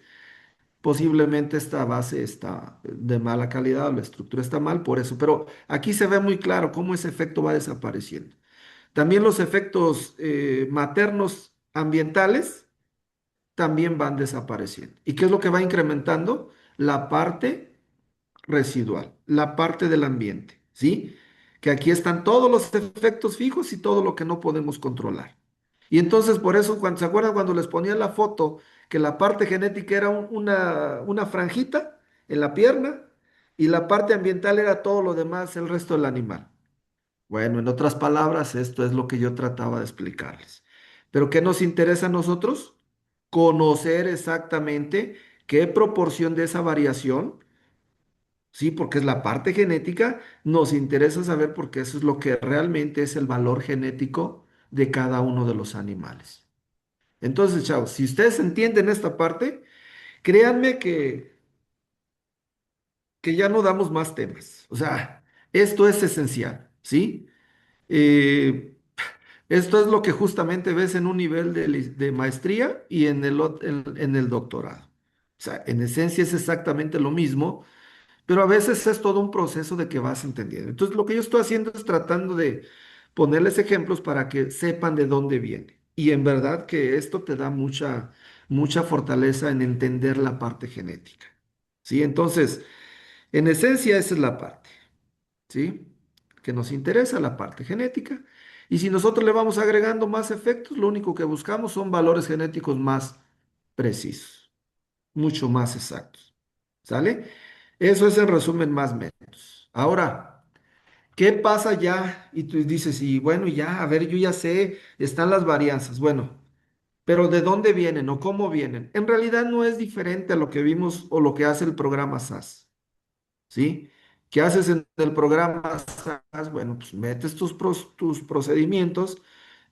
[SPEAKER 2] Posiblemente esta base está de mala calidad, la estructura está mal por eso, pero aquí se ve muy claro cómo ese efecto va desapareciendo. También los efectos maternos ambientales también van desapareciendo. ¿Y qué es lo que va incrementando? La parte residual, la parte del ambiente, ¿sí? Que aquí están todos los efectos fijos y todo lo que no podemos controlar. Y entonces por eso, cuando se acuerdan cuando les ponía la foto, que la parte genética era una franjita en la pierna y la parte ambiental era todo lo demás, el resto del animal. Bueno, en otras palabras, esto es lo que yo trataba de explicarles. Pero ¿qué nos interesa a nosotros? Conocer exactamente qué proporción de esa variación. Sí, porque es la parte genética, nos interesa saber porque eso es lo que realmente es el valor genético de cada uno de los animales. Entonces, chavos, si ustedes entienden esta parte, créanme que ya no damos más temas. O sea, esto es esencial, ¿sí? Eh, Esto es lo que justamente ves en un nivel de maestría y en el doctorado. O sea, en esencia es exactamente lo mismo. Pero a veces es todo un proceso de que vas entendiendo. Entonces, lo que yo estoy haciendo es tratando de ponerles ejemplos para que sepan de dónde viene. Y en verdad que esto te da mucha fortaleza en entender la parte genética. ¿Sí? Entonces, en esencia, esa es la parte, ¿sí? Que nos interesa, la parte genética. Y si nosotros le vamos agregando más efectos, lo único que buscamos son valores genéticos más precisos, mucho más exactos. ¿Sale? Eso es en resumen más menos. Ahora, ¿qué pasa ya? Y tú dices, y bueno, ya, a ver, yo ya sé, están las varianzas. Bueno, pero ¿de dónde vienen o cómo vienen? En realidad no es diferente a lo que vimos o lo que hace el programa SAS. ¿Sí? ¿Qué haces en el programa SAS? Bueno, pues metes tus procedimientos,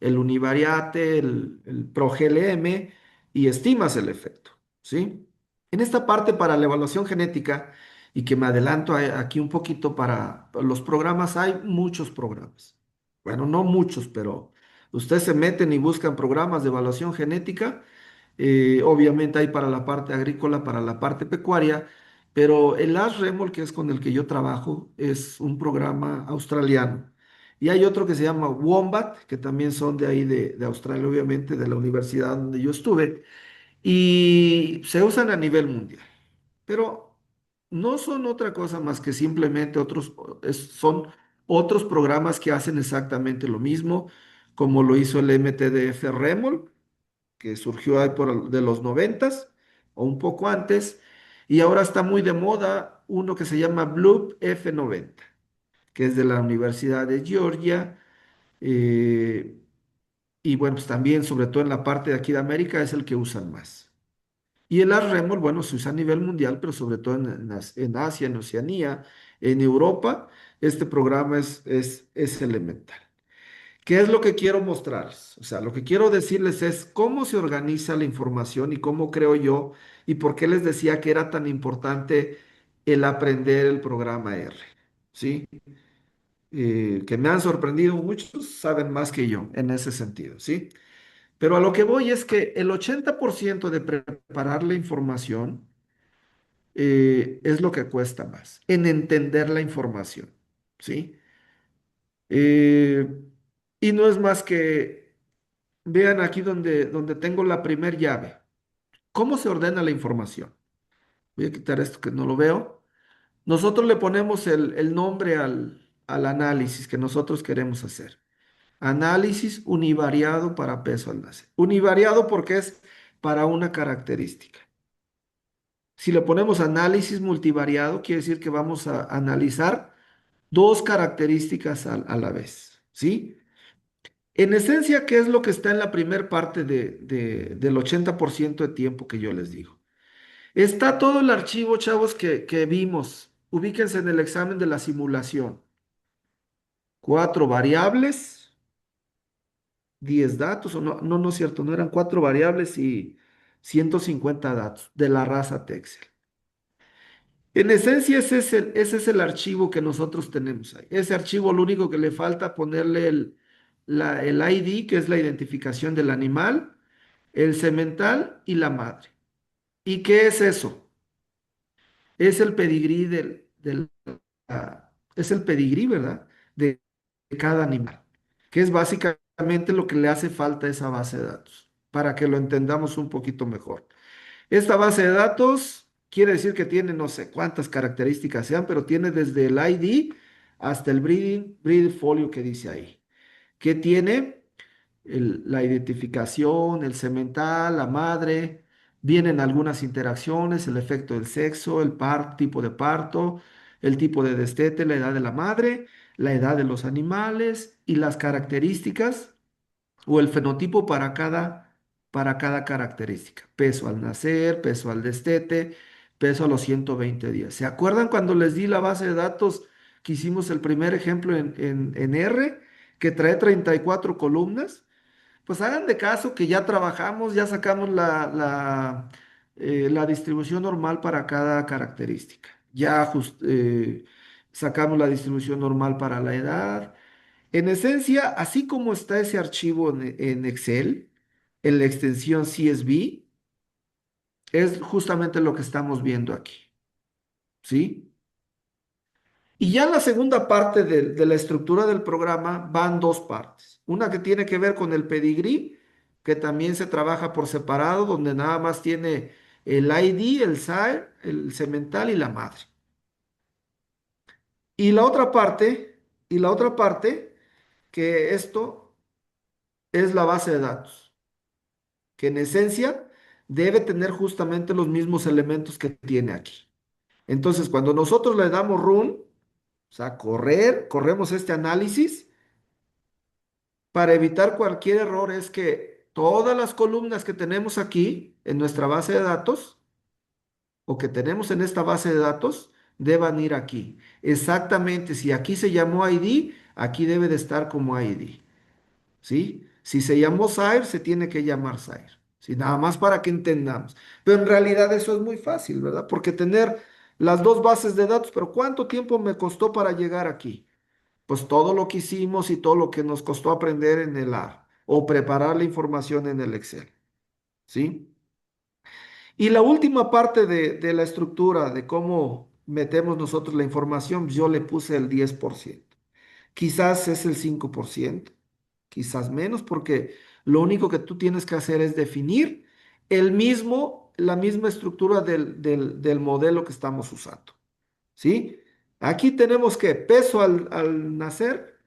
[SPEAKER 2] el univariate, el ProGLM y estimas el efecto, ¿sí? En esta parte para la evaluación genética, y que me adelanto aquí un poquito para los programas, hay muchos programas. Bueno, no muchos, pero ustedes se meten y buscan programas de evaluación genética. Obviamente hay para la parte agrícola, para la parte pecuaria, pero el ASREMOL, que es con el que yo trabajo, es un programa australiano. Y hay otro que se llama Wombat, que también son de ahí de Australia, obviamente, de la universidad donde yo estuve, y se usan a nivel mundial. Pero no son otra cosa más que simplemente son otros programas que hacen exactamente lo mismo, como lo hizo el MTDF Remol, que surgió ahí de los noventas o un poco antes, y ahora está muy de moda uno que se llama Bloop F90, que es de la Universidad de Georgia, eh, y bueno, pues también, sobre todo en la parte de aquí de América, es el que usan más. Y el ARREMOL, bueno, se usa a nivel mundial, pero sobre todo en Asia, en Oceanía, en Europa, este programa es elemental. ¿Qué es lo que quiero mostrarles? O sea, lo que quiero decirles es cómo se organiza la información y cómo creo yo y por qué les decía que era tan importante el aprender el programa R. ¿Sí? Que me han sorprendido muchos, saben más que yo en ese sentido, ¿sí? Pero a lo que voy es que el 80% de preparar la información es lo que cuesta más, en entender la información, ¿sí? Eh, y no es más que vean aquí donde tengo la primer llave. ¿Cómo se ordena la información? Voy a quitar esto que no lo veo. Nosotros le ponemos el nombre al análisis que nosotros queremos hacer. Análisis univariado para peso al nacer. Univariado porque es para una característica. Si le ponemos análisis multivariado, quiere decir que vamos a analizar dos características a la vez, ¿sí? En esencia, ¿qué es lo que está en la primera parte del 80% de tiempo que yo les digo? Está todo el archivo, chavos, que vimos. Ubíquense en el examen de la simulación. Cuatro variables, 10 datos, o no, no, no es cierto, no eran cuatro variables y 150 datos de la raza Texel. En esencia, ese es el archivo que nosotros tenemos ahí. Ese archivo, lo único que le falta ponerle el ID, que es la identificación del animal, el semental y la madre. ¿Y qué es eso? Es el pedigrí es el pedigrí, ¿verdad? De cada animal, que es básicamente lo que le hace falta a esa base de datos, para que lo entendamos un poquito mejor. Esta base de datos quiere decir que tiene no sé cuántas características sean, pero tiene desde el ID hasta el breeding folio que dice ahí, que tiene la identificación, el semental, la madre, vienen algunas interacciones, el efecto del sexo, tipo de parto, el tipo de destete, la edad de la madre, la edad de los animales y las características o el fenotipo para cada característica. Peso al nacer, peso al destete, peso a los 120 días. ¿Se acuerdan cuando les di la base de datos que hicimos el primer ejemplo en R, que trae 34 columnas? Pues hagan de caso que ya trabajamos, ya sacamos la distribución normal para cada característica. Sacamos la distribución normal para la edad. En esencia, así como está ese archivo en Excel, en la extensión CSV, es justamente lo que estamos viendo aquí. ¿Sí? Y ya en la segunda parte de la estructura del programa van dos partes. Una que tiene que ver con el pedigrí, que también se trabaja por separado, donde nada más tiene el ID, el SAR, el semental y la madre. Y la otra parte, que esto es la base de datos, que en esencia debe tener justamente los mismos elementos que tiene aquí. Entonces, cuando nosotros le damos run, o sea, corremos este análisis, para evitar cualquier error es que todas las columnas que tenemos aquí en nuestra base de datos o que tenemos en esta base de datos deban ir aquí. Exactamente, si aquí se llamó ID, aquí debe de estar como ID. ¿Sí? Si se llamó Zaire, se tiene que llamar Zaire. ¿Sí? Nada más para que entendamos. Pero en realidad eso es muy fácil, ¿verdad? Porque tener las dos bases de datos, pero ¿cuánto tiempo me costó para llegar aquí? Pues todo lo que hicimos y todo lo que nos costó aprender en el R o preparar la información en el Excel, ¿sí? Y la última parte de la estructura, de cómo metemos nosotros la información, yo le puse el 10%. Quizás es el 5%, quizás menos, porque lo único que tú tienes que hacer es definir la misma estructura del modelo que estamos usando, ¿sí? Aquí tenemos que peso al nacer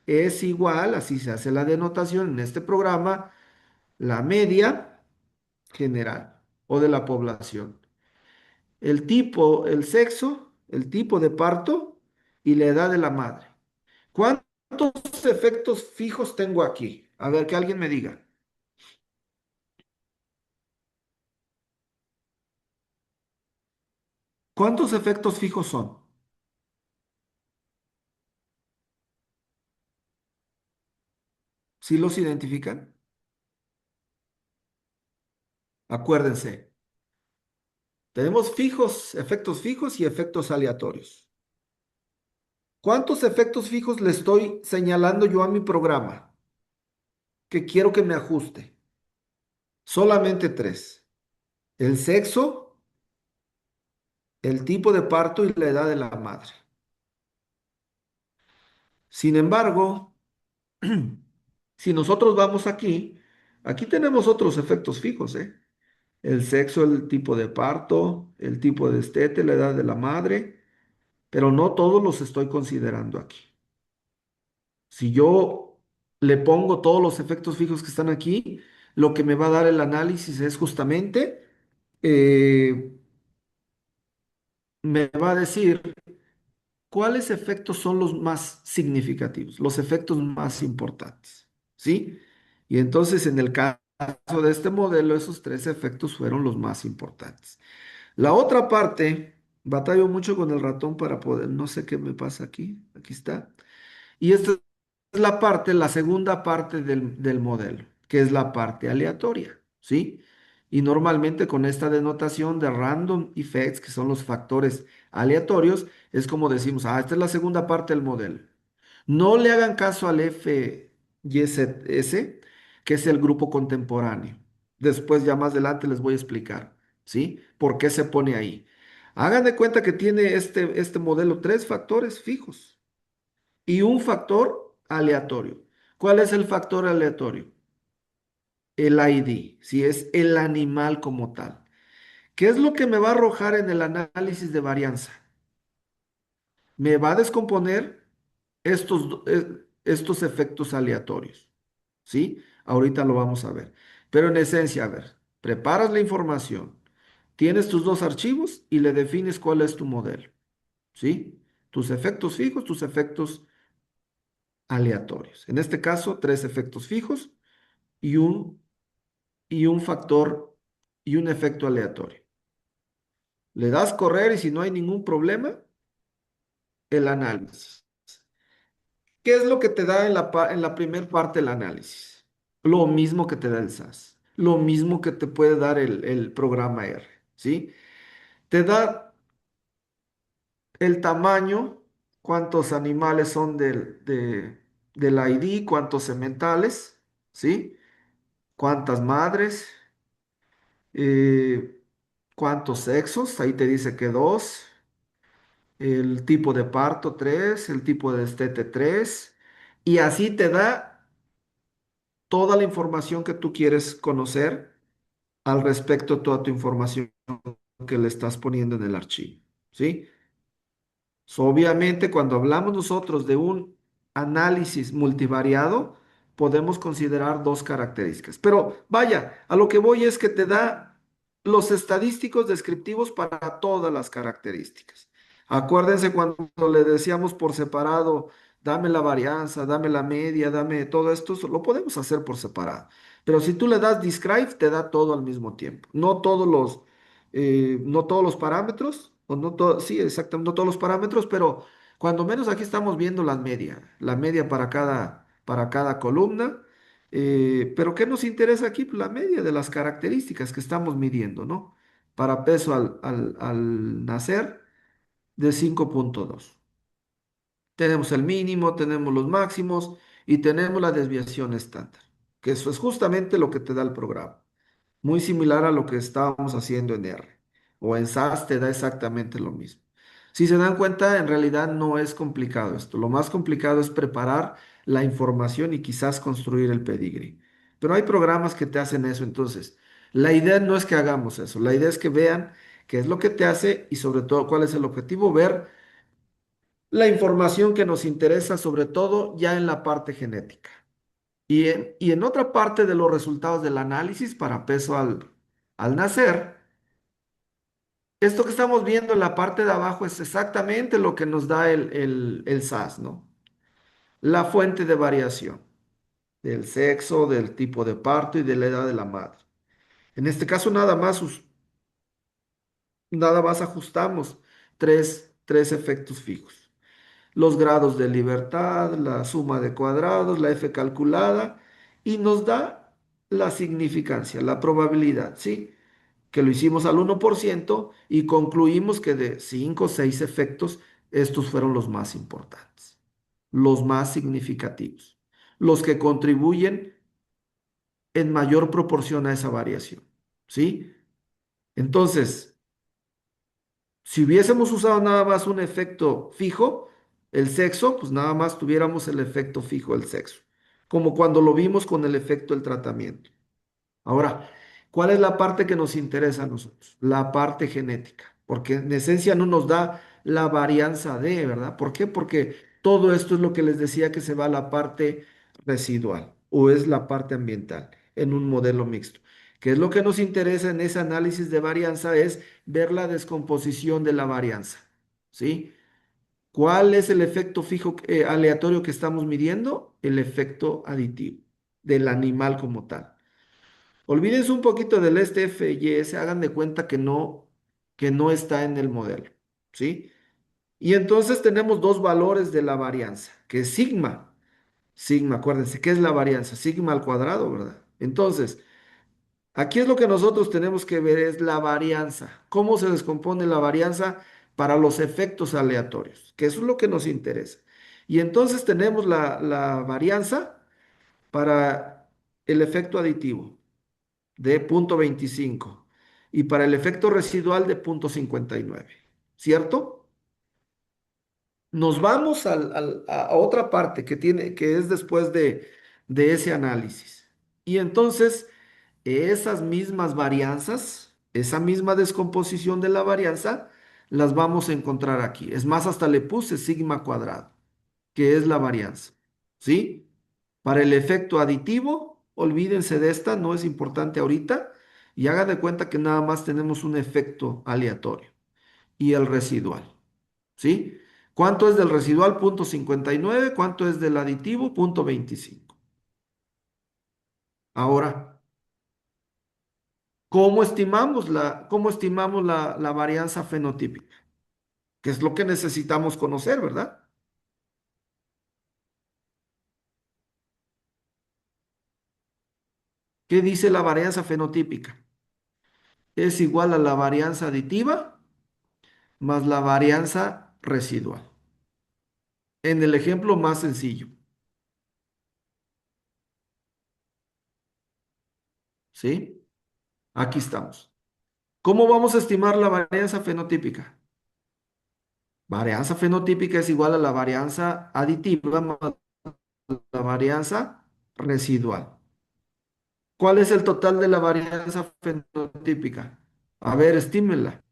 [SPEAKER 2] es igual, así se hace la denotación en este programa, la media general o de la población. El tipo, el sexo, el tipo de parto y la edad de la madre. ¿Cuántos efectos fijos tengo aquí? A ver, que alguien me diga. ¿Cuántos efectos fijos son? ¿Sí los identifican? Acuérdense, tenemos efectos fijos y efectos aleatorios. ¿Cuántos efectos fijos le estoy señalando yo a mi programa que quiero que me ajuste? Solamente tres. El sexo, el tipo de parto y la edad de la madre. Sin embargo, si nosotros vamos aquí tenemos otros efectos fijos, ¿eh? El sexo, el tipo de parto, el tipo de destete, la edad de la madre, pero no todos los estoy considerando aquí. Si yo le pongo todos los efectos fijos que están aquí, lo que me va a dar el análisis es justamente, eh, me va a decir cuáles efectos son los más significativos, los efectos más importantes, ¿sí? Y entonces en el caso de este modelo, esos tres efectos fueron los más importantes. La otra parte, batallo mucho con el ratón para poder, no sé qué me pasa aquí, aquí está. Y esta es la parte, la segunda parte del modelo, que es la parte aleatoria, ¿sí? Y normalmente con esta denotación de random effects, que son los factores aleatorios, es como decimos, ah, esta es la segunda parte del modelo. No le hagan caso al FYZS, que es el grupo contemporáneo. Después, ya más adelante, les voy a explicar, ¿sí? ¿Por qué se pone ahí? Hagan de cuenta que tiene este modelo tres factores fijos y un factor aleatorio. ¿Cuál es el factor aleatorio? El ID, si es el animal como tal. ¿Qué es lo que me va a arrojar en el análisis de varianza? Me va a descomponer estos efectos aleatorios, ¿sí? Ahorita lo vamos a ver. Pero en esencia, a ver, preparas la información, tienes tus dos archivos y le defines cuál es tu modelo, ¿sí? Tus efectos fijos, tus efectos aleatorios. En este caso, tres efectos fijos y un factor y un efecto aleatorio. Le das correr y si no hay ningún problema, el análisis. ¿Qué es lo que te da en la primera parte del análisis? Lo mismo que te da el SAS, lo mismo que te puede dar el programa R, ¿sí? Te da el tamaño, cuántos animales son del ID, cuántos sementales, ¿sí? Cuántas madres, eh, cuántos sexos, ahí te dice que dos, el tipo de parto tres, el tipo de destete tres, y así te da toda la información que tú quieres conocer al respecto de toda tu información que le estás poniendo en el archivo, ¿sí? Obviamente, cuando hablamos nosotros de un análisis multivariado, podemos considerar dos características. Pero vaya, a lo que voy es que te da los estadísticos descriptivos para todas las características. Acuérdense cuando le decíamos por separado, dame la varianza, dame la media, dame todo esto, lo podemos hacer por separado. Pero si tú le das describe, te da todo al mismo tiempo. No todos los parámetros, o no todos, sí, exactamente, no todos los parámetros, pero cuando menos aquí estamos viendo la media para cada columna. Pero ¿qué nos interesa aquí? Pues la media de las características que estamos midiendo, ¿no? Para peso al nacer de 5,2. Tenemos el mínimo, tenemos los máximos y tenemos la desviación estándar, que eso es justamente lo que te da el programa. Muy similar a lo que estábamos haciendo en R. O en SAS te da exactamente lo mismo. Si se dan cuenta, en realidad no es complicado esto. Lo más complicado es preparar la información y quizás construir el pedigrí. Pero hay programas que te hacen eso. Entonces, la idea no es que hagamos eso. La idea es que vean qué es lo que te hace y sobre todo cuál es el objetivo. Ver la información que nos interesa, sobre todo ya en la parte genética. Y en otra parte de los resultados del análisis para peso al nacer, esto que estamos viendo en la parte de abajo es exactamente lo que nos da el SAS, ¿no? La fuente de variación del sexo, del tipo de parto y de la edad de la madre. En este caso nada más ajustamos tres efectos fijos. Los grados de libertad, la suma de cuadrados, la F calculada, y nos da la significancia, la probabilidad, ¿sí? Que lo hicimos al 1% y concluimos que de 5 o 6 efectos, estos fueron los más importantes, los más significativos, los que contribuyen en mayor proporción a esa variación, ¿sí? Entonces, si hubiésemos usado nada más un efecto fijo, el sexo, pues nada más tuviéramos el efecto fijo, el sexo, como cuando lo vimos con el efecto del tratamiento. Ahora, ¿cuál es la parte que nos interesa a nosotros? La parte genética, porque en esencia no nos da la varianza de, ¿verdad? ¿Por qué? Porque todo esto es lo que les decía que se va a la parte residual o es la parte ambiental en un modelo mixto. ¿Qué es lo que nos interesa en ese análisis de varianza? Es ver la descomposición de la varianza, ¿sí? ¿Cuál es el efecto fijo aleatorio que estamos midiendo? El efecto aditivo del animal como tal. Olvídense un poquito del STFYS, hagan de cuenta que no está en el modelo, ¿sí? Y entonces tenemos dos valores de la varianza, que es sigma. Sigma, acuérdense, ¿qué es la varianza? Sigma al cuadrado, ¿verdad? Entonces, aquí es lo que nosotros tenemos que ver, es la varianza. ¿Cómo se descompone la varianza para los efectos aleatorios? Que eso es lo que nos interesa. Y entonces tenemos la varianza para el efecto aditivo de 0,25 y para el efecto residual de 0,59, ¿cierto? Nos vamos a otra parte que es después de ese análisis. Y entonces, esas mismas varianzas, esa misma descomposición de la varianza, las vamos a encontrar aquí. Es más, hasta le puse sigma cuadrado, que es la varianza. ¿Sí? Para el efecto aditivo, olvídense de esta, no es importante ahorita. Y hagan de cuenta que nada más tenemos un efecto aleatorio y el residual. ¿Sí? ¿Cuánto es del residual? 0,59. ¿Cuánto es del aditivo? 0,25. Ahora, cómo estimamos la varianza fenotípica? Que es lo que necesitamos conocer, ¿verdad? ¿Qué dice la varianza fenotípica? Es igual a la varianza aditiva más la varianza residual. En el ejemplo más sencillo, ¿sí? Aquí estamos. ¿Cómo vamos a estimar la varianza fenotípica? Varianza fenotípica es igual a la varianza aditiva más la varianza residual. ¿Cuál es el total de la varianza fenotípica? A ver, estímenla.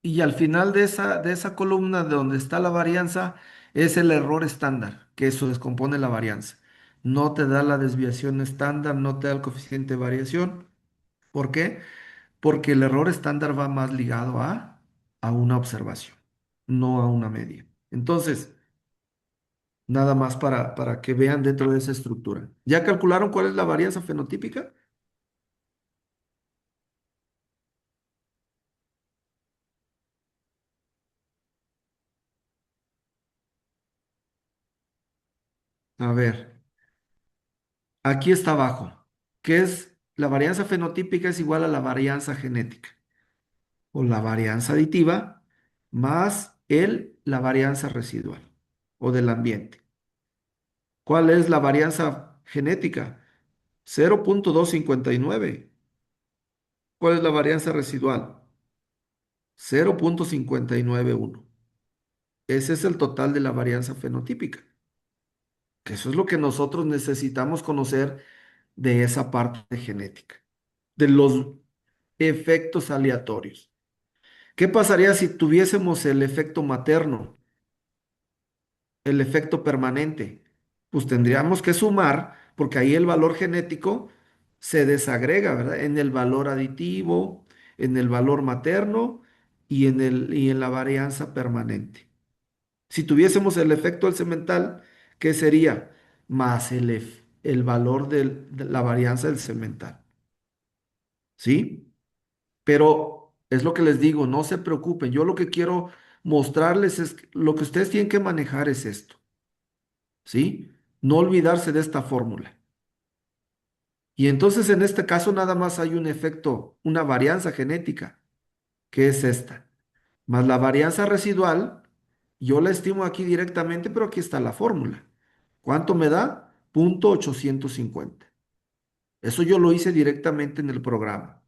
[SPEAKER 2] Y al final de esa columna de donde está la varianza es el error estándar, que eso descompone la varianza. No te da la desviación estándar, no te da el coeficiente de variación. ¿Por qué? Porque el error estándar va más ligado a una observación, no a una media. Entonces, nada más para que vean dentro de esa estructura. ¿Ya calcularon cuál es la varianza fenotípica? A ver, aquí está abajo, que es la varianza fenotípica es igual a la varianza genética o la varianza aditiva más la varianza residual o del ambiente. ¿Cuál es la varianza genética? 0,259. ¿Cuál es la varianza residual? 0,591. Ese es el total de la varianza fenotípica. Que eso es lo que nosotros necesitamos conocer de esa parte genética, de los efectos aleatorios. ¿Qué pasaría si tuviésemos el efecto materno, el efecto permanente? Pues tendríamos que sumar, porque ahí el valor genético se desagrega, ¿verdad? En el valor aditivo, en el valor materno y en la varianza permanente. Si tuviésemos el efecto del cemental, ¿qué sería? Más el valor de la varianza del cemental. ¿Sí? Pero es lo que les digo, no se preocupen. Yo lo que quiero mostrarles es que lo que ustedes tienen que manejar es esto. ¿Sí? No olvidarse de esta fórmula. Y entonces en este caso nada más hay un efecto, una varianza genética, que es esta. Más la varianza residual, yo la estimo aquí directamente, pero aquí está la fórmula. ¿Cuánto me da? 0,850. Eso yo lo hice directamente en el programa.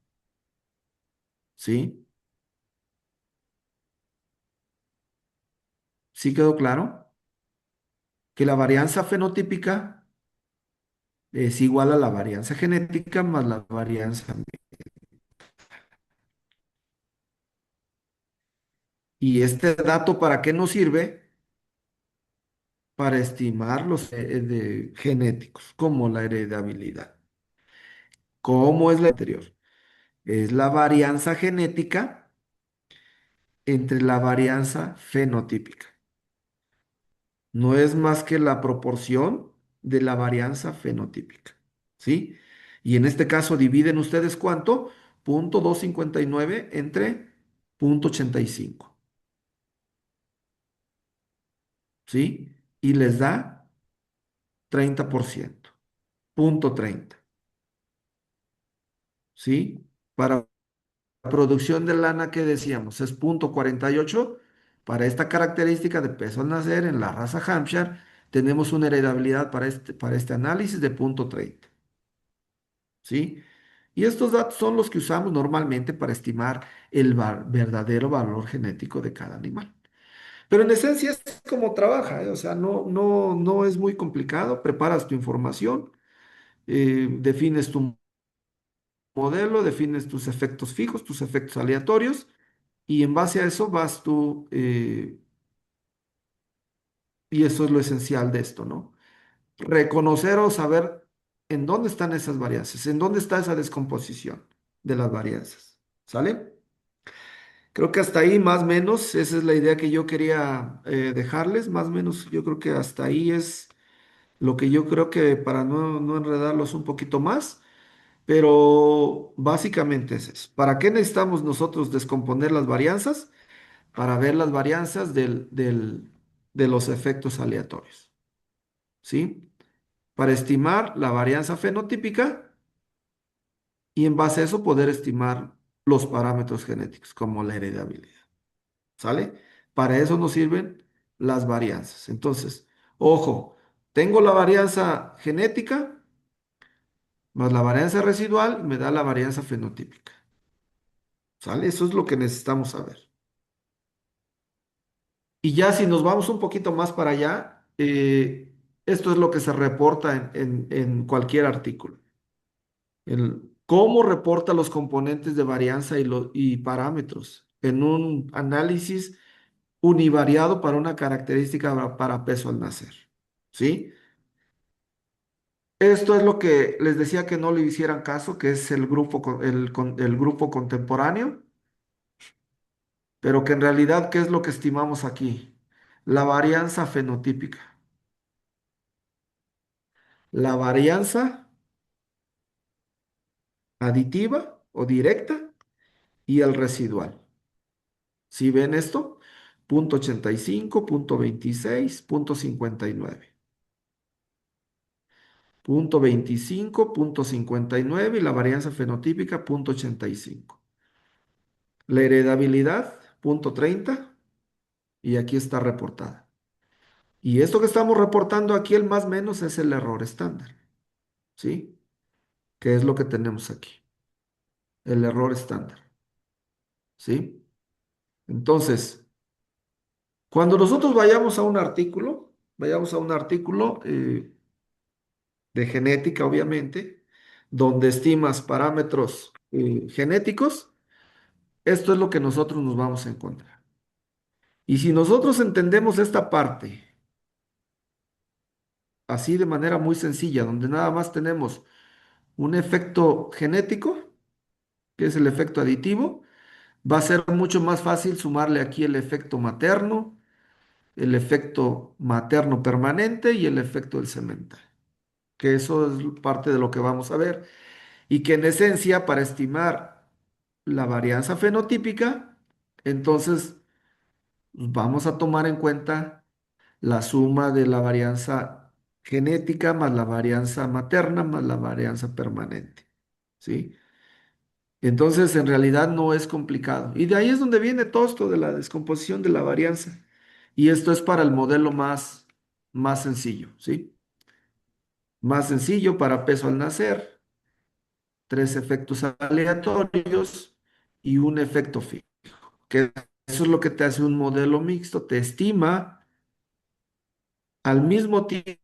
[SPEAKER 2] ¿Sí? ¿Sí quedó claro? Que la varianza fenotípica es igual a la varianza genética más la varianza. ¿Y este dato para qué nos sirve? Para estimar los genéticos, como la heredabilidad. ¿Cómo es la anterior? Es la varianza genética entre la varianza fenotípica. No es más que la proporción de la varianza fenotípica, ¿sí? Y en este caso dividen ustedes ¿cuánto? 0,259 entre 0,85, ¿sí? Y les da 30%, 0,30, ¿sí? Para la producción de lana que decíamos es 0,48. Para esta característica de peso al nacer en la raza Hampshire, tenemos una heredabilidad para este análisis de 0,30. ¿Sí? Y estos datos son los que usamos normalmente para estimar el verdadero valor genético de cada animal. Pero en esencia es como trabaja, ¿eh? O sea, no es muy complicado. Preparas tu información, defines tu modelo, defines tus efectos fijos, tus efectos aleatorios, y en base a eso vas tú, y eso es lo esencial de esto, ¿no? Reconocer o saber en dónde están esas varianzas, en dónde está esa descomposición de las varianzas. ¿Sale? Creo que hasta ahí más o menos, esa es la idea que yo quería dejarles, más o menos yo creo que hasta ahí es lo que yo creo que para no enredarlos un poquito más, pero básicamente es eso. ¿Para qué necesitamos nosotros descomponer las varianzas? Para ver las varianzas de los efectos aleatorios, ¿sí? Para estimar la varianza fenotípica y en base a eso poder estimar los parámetros genéticos como la heredabilidad. ¿Sale? Para eso nos sirven las varianzas. Entonces, ojo, tengo la varianza genética más la varianza residual, me da la varianza fenotípica. ¿Sale? Eso es lo que necesitamos saber. Y ya si nos vamos un poquito más para allá, esto es lo que se reporta en cualquier artículo. Cómo reporta los componentes de varianza y parámetros en un análisis univariado para una característica para peso al nacer. ¿Sí? Esto es lo que les decía que no le hicieran caso, que es el grupo, el grupo contemporáneo, pero que en realidad, ¿qué es lo que estimamos aquí? La varianza fenotípica, la varianza aditiva o directa y el residual. ¿Sí ven esto? 0,85, 0,26, 0,59. 0,25, 0,59 y la varianza fenotípica 0,85. La heredabilidad 0,30 y aquí está reportada. Y esto que estamos reportando aquí, el más menos, es el error estándar, ¿sí? Que es lo que tenemos aquí, el error estándar, ¿sí? Entonces, cuando nosotros vayamos a un artículo de genética, obviamente, donde estimas parámetros genéticos, esto es lo que nosotros nos vamos a encontrar. Y si nosotros entendemos esta parte así de manera muy sencilla, donde nada más tenemos un efecto genético, que es el efecto aditivo, va a ser mucho más fácil sumarle aquí el efecto materno, el efecto materno permanente y el efecto del semental, que eso es parte de lo que vamos a ver. Y que en esencia, para estimar la varianza fenotípica, entonces vamos a tomar en cuenta la suma de la varianza genética más la varianza materna más la varianza permanente, ¿sí? Entonces, en realidad no es complicado. Y de ahí es donde viene todo esto de la descomposición de la varianza. Y esto es para el modelo más sencillo, ¿sí? Más sencillo para peso al nacer, tres efectos aleatorios y un efecto fijo. Que eso es lo que te hace un modelo mixto, te estima al mismo tiempo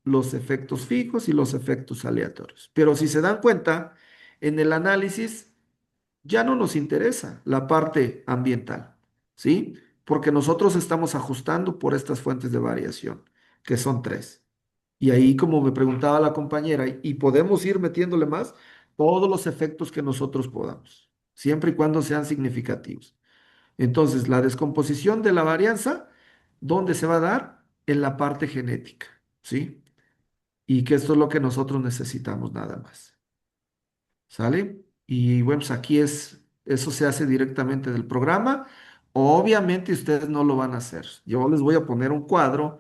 [SPEAKER 2] los efectos fijos y los efectos aleatorios. Pero si se dan cuenta, en el análisis ya no nos interesa la parte ambiental, ¿sí? Porque nosotros estamos ajustando por estas fuentes de variación, que son tres. Y ahí, como me preguntaba la compañera, y podemos ir metiéndole más todos los efectos que nosotros podamos, siempre y cuando sean significativos. Entonces, la descomposición de la varianza, ¿dónde se va a dar? En la parte genética, ¿sí? Y que esto es lo que nosotros necesitamos nada más. ¿Sale? Y bueno, pues aquí eso se hace directamente del programa. Obviamente ustedes no lo van a hacer. Yo les voy a poner un cuadro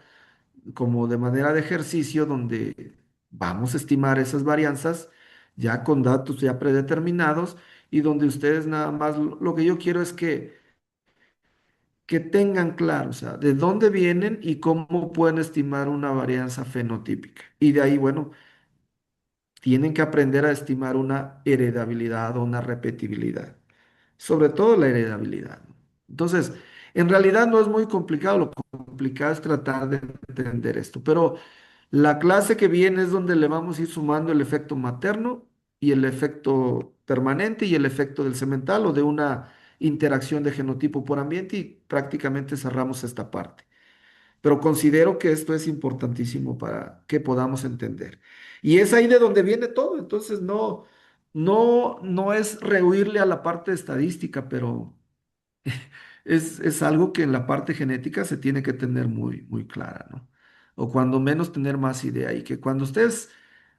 [SPEAKER 2] como de manera de ejercicio donde vamos a estimar esas varianzas ya con datos ya predeterminados y donde ustedes nada más, lo que yo quiero es que tengan claro, o sea, de dónde vienen y cómo pueden estimar una varianza fenotípica. Y de ahí, bueno, tienen que aprender a estimar una heredabilidad o una repetibilidad, sobre todo la heredabilidad, ¿no? Entonces, en realidad no es muy complicado, lo complicado es tratar de entender esto, pero la clase que viene es donde le vamos a ir sumando el efecto materno y el efecto permanente y el efecto del semental o de una interacción de genotipo por ambiente y prácticamente cerramos esta parte. Pero considero que esto es importantísimo para que podamos entender. Y es ahí de donde viene todo. Entonces, no es rehuirle a la parte estadística, pero es algo que en la parte genética se tiene que tener muy, muy clara, ¿no? O cuando menos tener más idea. Y que cuando ustedes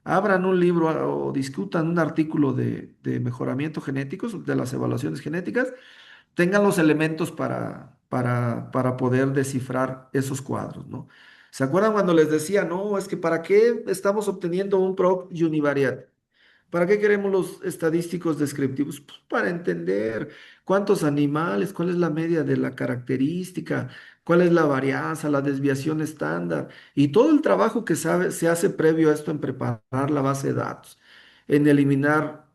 [SPEAKER 2] abran un libro o discutan un artículo de mejoramiento genético, de las evaluaciones genéticas, tengan los elementos para poder descifrar esos cuadros, ¿no? ¿Se acuerdan cuando les decía, no, es que para qué estamos obteniendo un PROC univariate? ¿Para qué queremos los estadísticos descriptivos? Pues para entender cuántos animales, cuál es la media de la característica, cuál es la varianza, la desviación estándar y todo el trabajo que se hace previo a esto en preparar la base de datos, en eliminar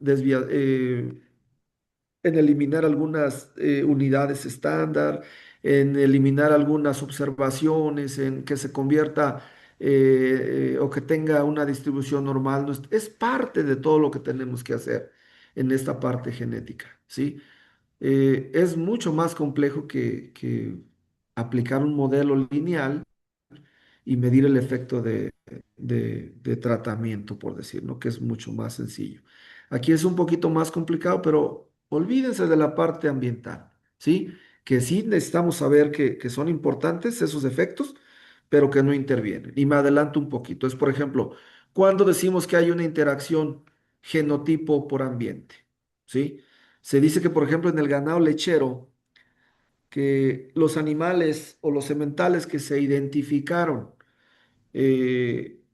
[SPEAKER 2] en eliminar algunas unidades estándar, en eliminar algunas observaciones, en que se convierta o que tenga una distribución normal. Es parte de todo lo que tenemos que hacer en esta parte genética, ¿sí? Es mucho más complejo que aplicar un modelo lineal y medir el efecto de tratamiento, por decirlo, que es mucho más sencillo. Aquí es un poquito más complicado, pero olvídense de la parte ambiental, ¿sí? Que sí necesitamos saber que son importantes esos efectos, pero que no intervienen. Y me adelanto un poquito. Es, por ejemplo, cuando decimos que hay una interacción genotipo por ambiente, ¿sí? Se dice que, por ejemplo, en el ganado lechero, que los animales o los sementales que se identificaron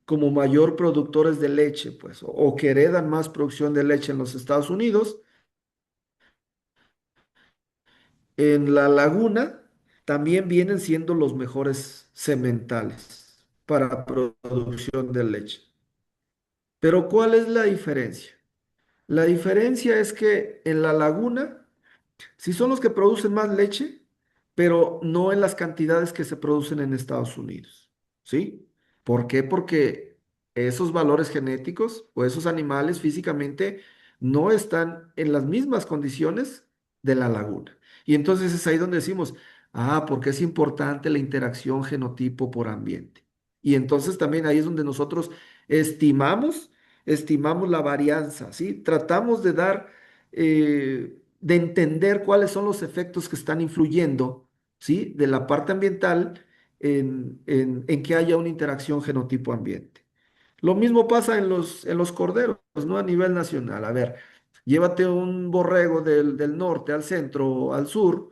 [SPEAKER 2] como mayor productores de leche, pues, o que heredan más producción de leche en los Estados Unidos, en la laguna también vienen siendo los mejores sementales para producción de leche. Pero ¿cuál es la diferencia? La diferencia es que en la laguna sí son los que producen más leche, pero no en las cantidades que se producen en Estados Unidos. ¿Sí? ¿Por qué? Porque esos valores genéticos o esos animales físicamente no están en las mismas condiciones de la laguna. Y entonces es ahí donde decimos, porque es importante la interacción genotipo por ambiente. Y entonces también ahí es donde nosotros estimamos, estimamos la varianza, ¿sí? Tratamos de entender cuáles son los efectos que están influyendo, ¿sí? De la parte ambiental en que haya una interacción genotipo-ambiente. Lo mismo pasa en los corderos, ¿no? A nivel nacional. A ver, llévate un borrego del norte al centro, al sur,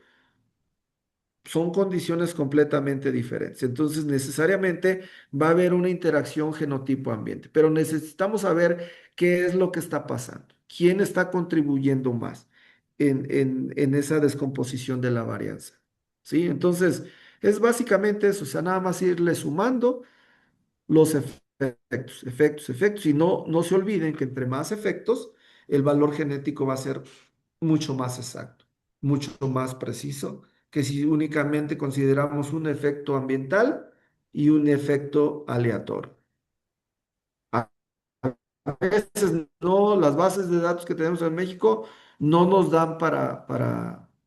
[SPEAKER 2] son condiciones completamente diferentes. Entonces, necesariamente va a haber una interacción genotipo-ambiente, pero necesitamos saber qué es lo que está pasando, quién está contribuyendo más en esa descomposición de la varianza. ¿Sí? Entonces, es básicamente eso, o sea, nada más irle sumando los efectos, y no se olviden que entre más efectos, el valor genético va a ser mucho más exacto, mucho más preciso que si únicamente consideramos un efecto ambiental y un efecto aleatorio. A veces no, las bases de datos que tenemos en México no nos dan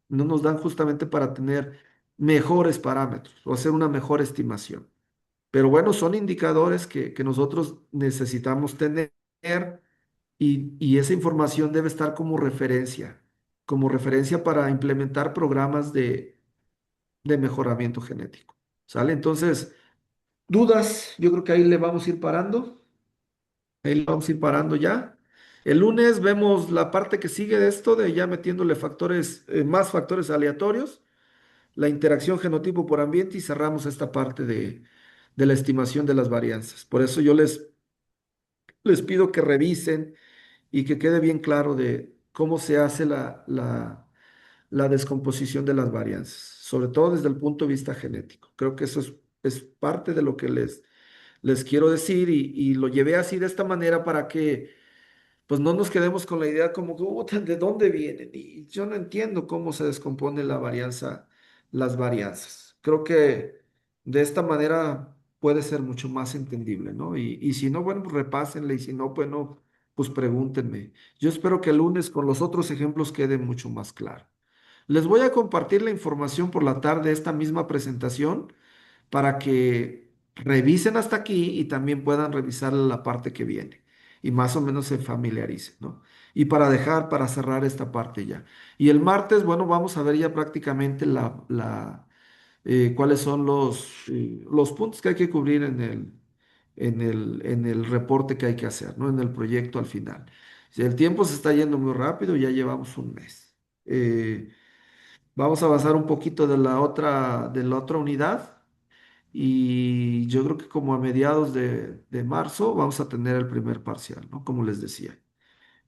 [SPEAKER 2] no nos dan justamente para tener mejores parámetros o hacer una mejor estimación. Pero bueno, son indicadores que nosotros necesitamos tener y esa información debe estar como referencia para implementar programas de mejoramiento genético. ¿Sale? Entonces, dudas, yo creo que ahí le vamos a ir parando. Ahí le vamos a ir parando ya. El lunes vemos la parte que sigue de esto, de ya metiéndole factores, más factores aleatorios, la interacción genotipo por ambiente y cerramos esta parte de la estimación de las varianzas. Por eso yo les pido que revisen y que quede bien claro de cómo se hace la descomposición de las varianzas, sobre todo desde el punto de vista genético. Creo que eso es parte de lo que les quiero decir y lo llevé así de esta manera para que pues no nos quedemos con la idea como que, "Uta, ¿de dónde vienen? Y yo no entiendo cómo se descompone las varianzas. Creo que de esta manera puede ser mucho más entendible, ¿no? Y si no, bueno, pues repásenle y si no, pues no, pues pregúntenme. Yo espero que el lunes con los otros ejemplos quede mucho más claro. Les voy a compartir la información por la tarde de esta misma presentación para que revisen hasta aquí y también puedan revisar la parte que viene y más o menos se familiaricen, ¿no? Y para cerrar esta parte ya. Y el martes, bueno, vamos a ver ya prácticamente cuáles son los puntos que hay que cubrir en el reporte que hay que hacer, ¿no? En el proyecto al final. Si el tiempo se está yendo muy rápido, ya llevamos un mes. Vamos a avanzar un poquito de la otra unidad y yo creo que como a mediados de marzo vamos a tener el primer parcial, ¿no? Como les decía.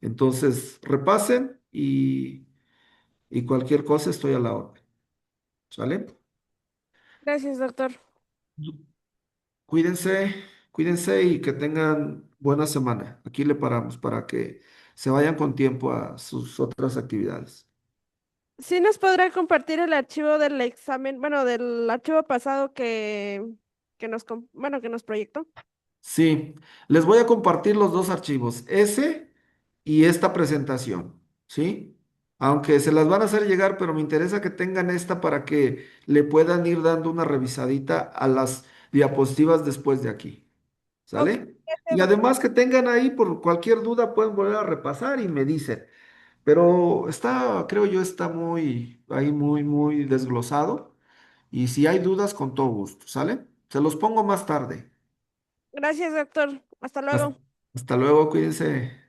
[SPEAKER 2] Entonces, repasen y cualquier cosa estoy a la orden. ¿Sale?
[SPEAKER 3] Gracias, doctor.
[SPEAKER 2] Cuídense, cuídense y que tengan buena semana. Aquí le paramos para que se vayan con tiempo a sus otras actividades.
[SPEAKER 3] ¿Sí nos podrá compartir el archivo del examen, bueno, del archivo pasado bueno, que nos proyectó?
[SPEAKER 2] Sí, les voy a compartir los dos archivos, ese y esta presentación, ¿sí? Aunque se las van a hacer llegar, pero me interesa que tengan esta para que le puedan ir dando una revisadita a las diapositivas después de aquí,
[SPEAKER 3] Ok,
[SPEAKER 2] ¿sale?
[SPEAKER 3] gracias,
[SPEAKER 2] Y
[SPEAKER 3] doctor.
[SPEAKER 2] además que tengan ahí por cualquier duda pueden volver a repasar y me dicen, pero creo yo, está ahí muy desglosado y si hay dudas, con todo gusto, ¿sale? Se los pongo más tarde.
[SPEAKER 3] Gracias, doctor. Hasta
[SPEAKER 2] Hasta
[SPEAKER 3] luego.
[SPEAKER 2] hasta luego, cuídense.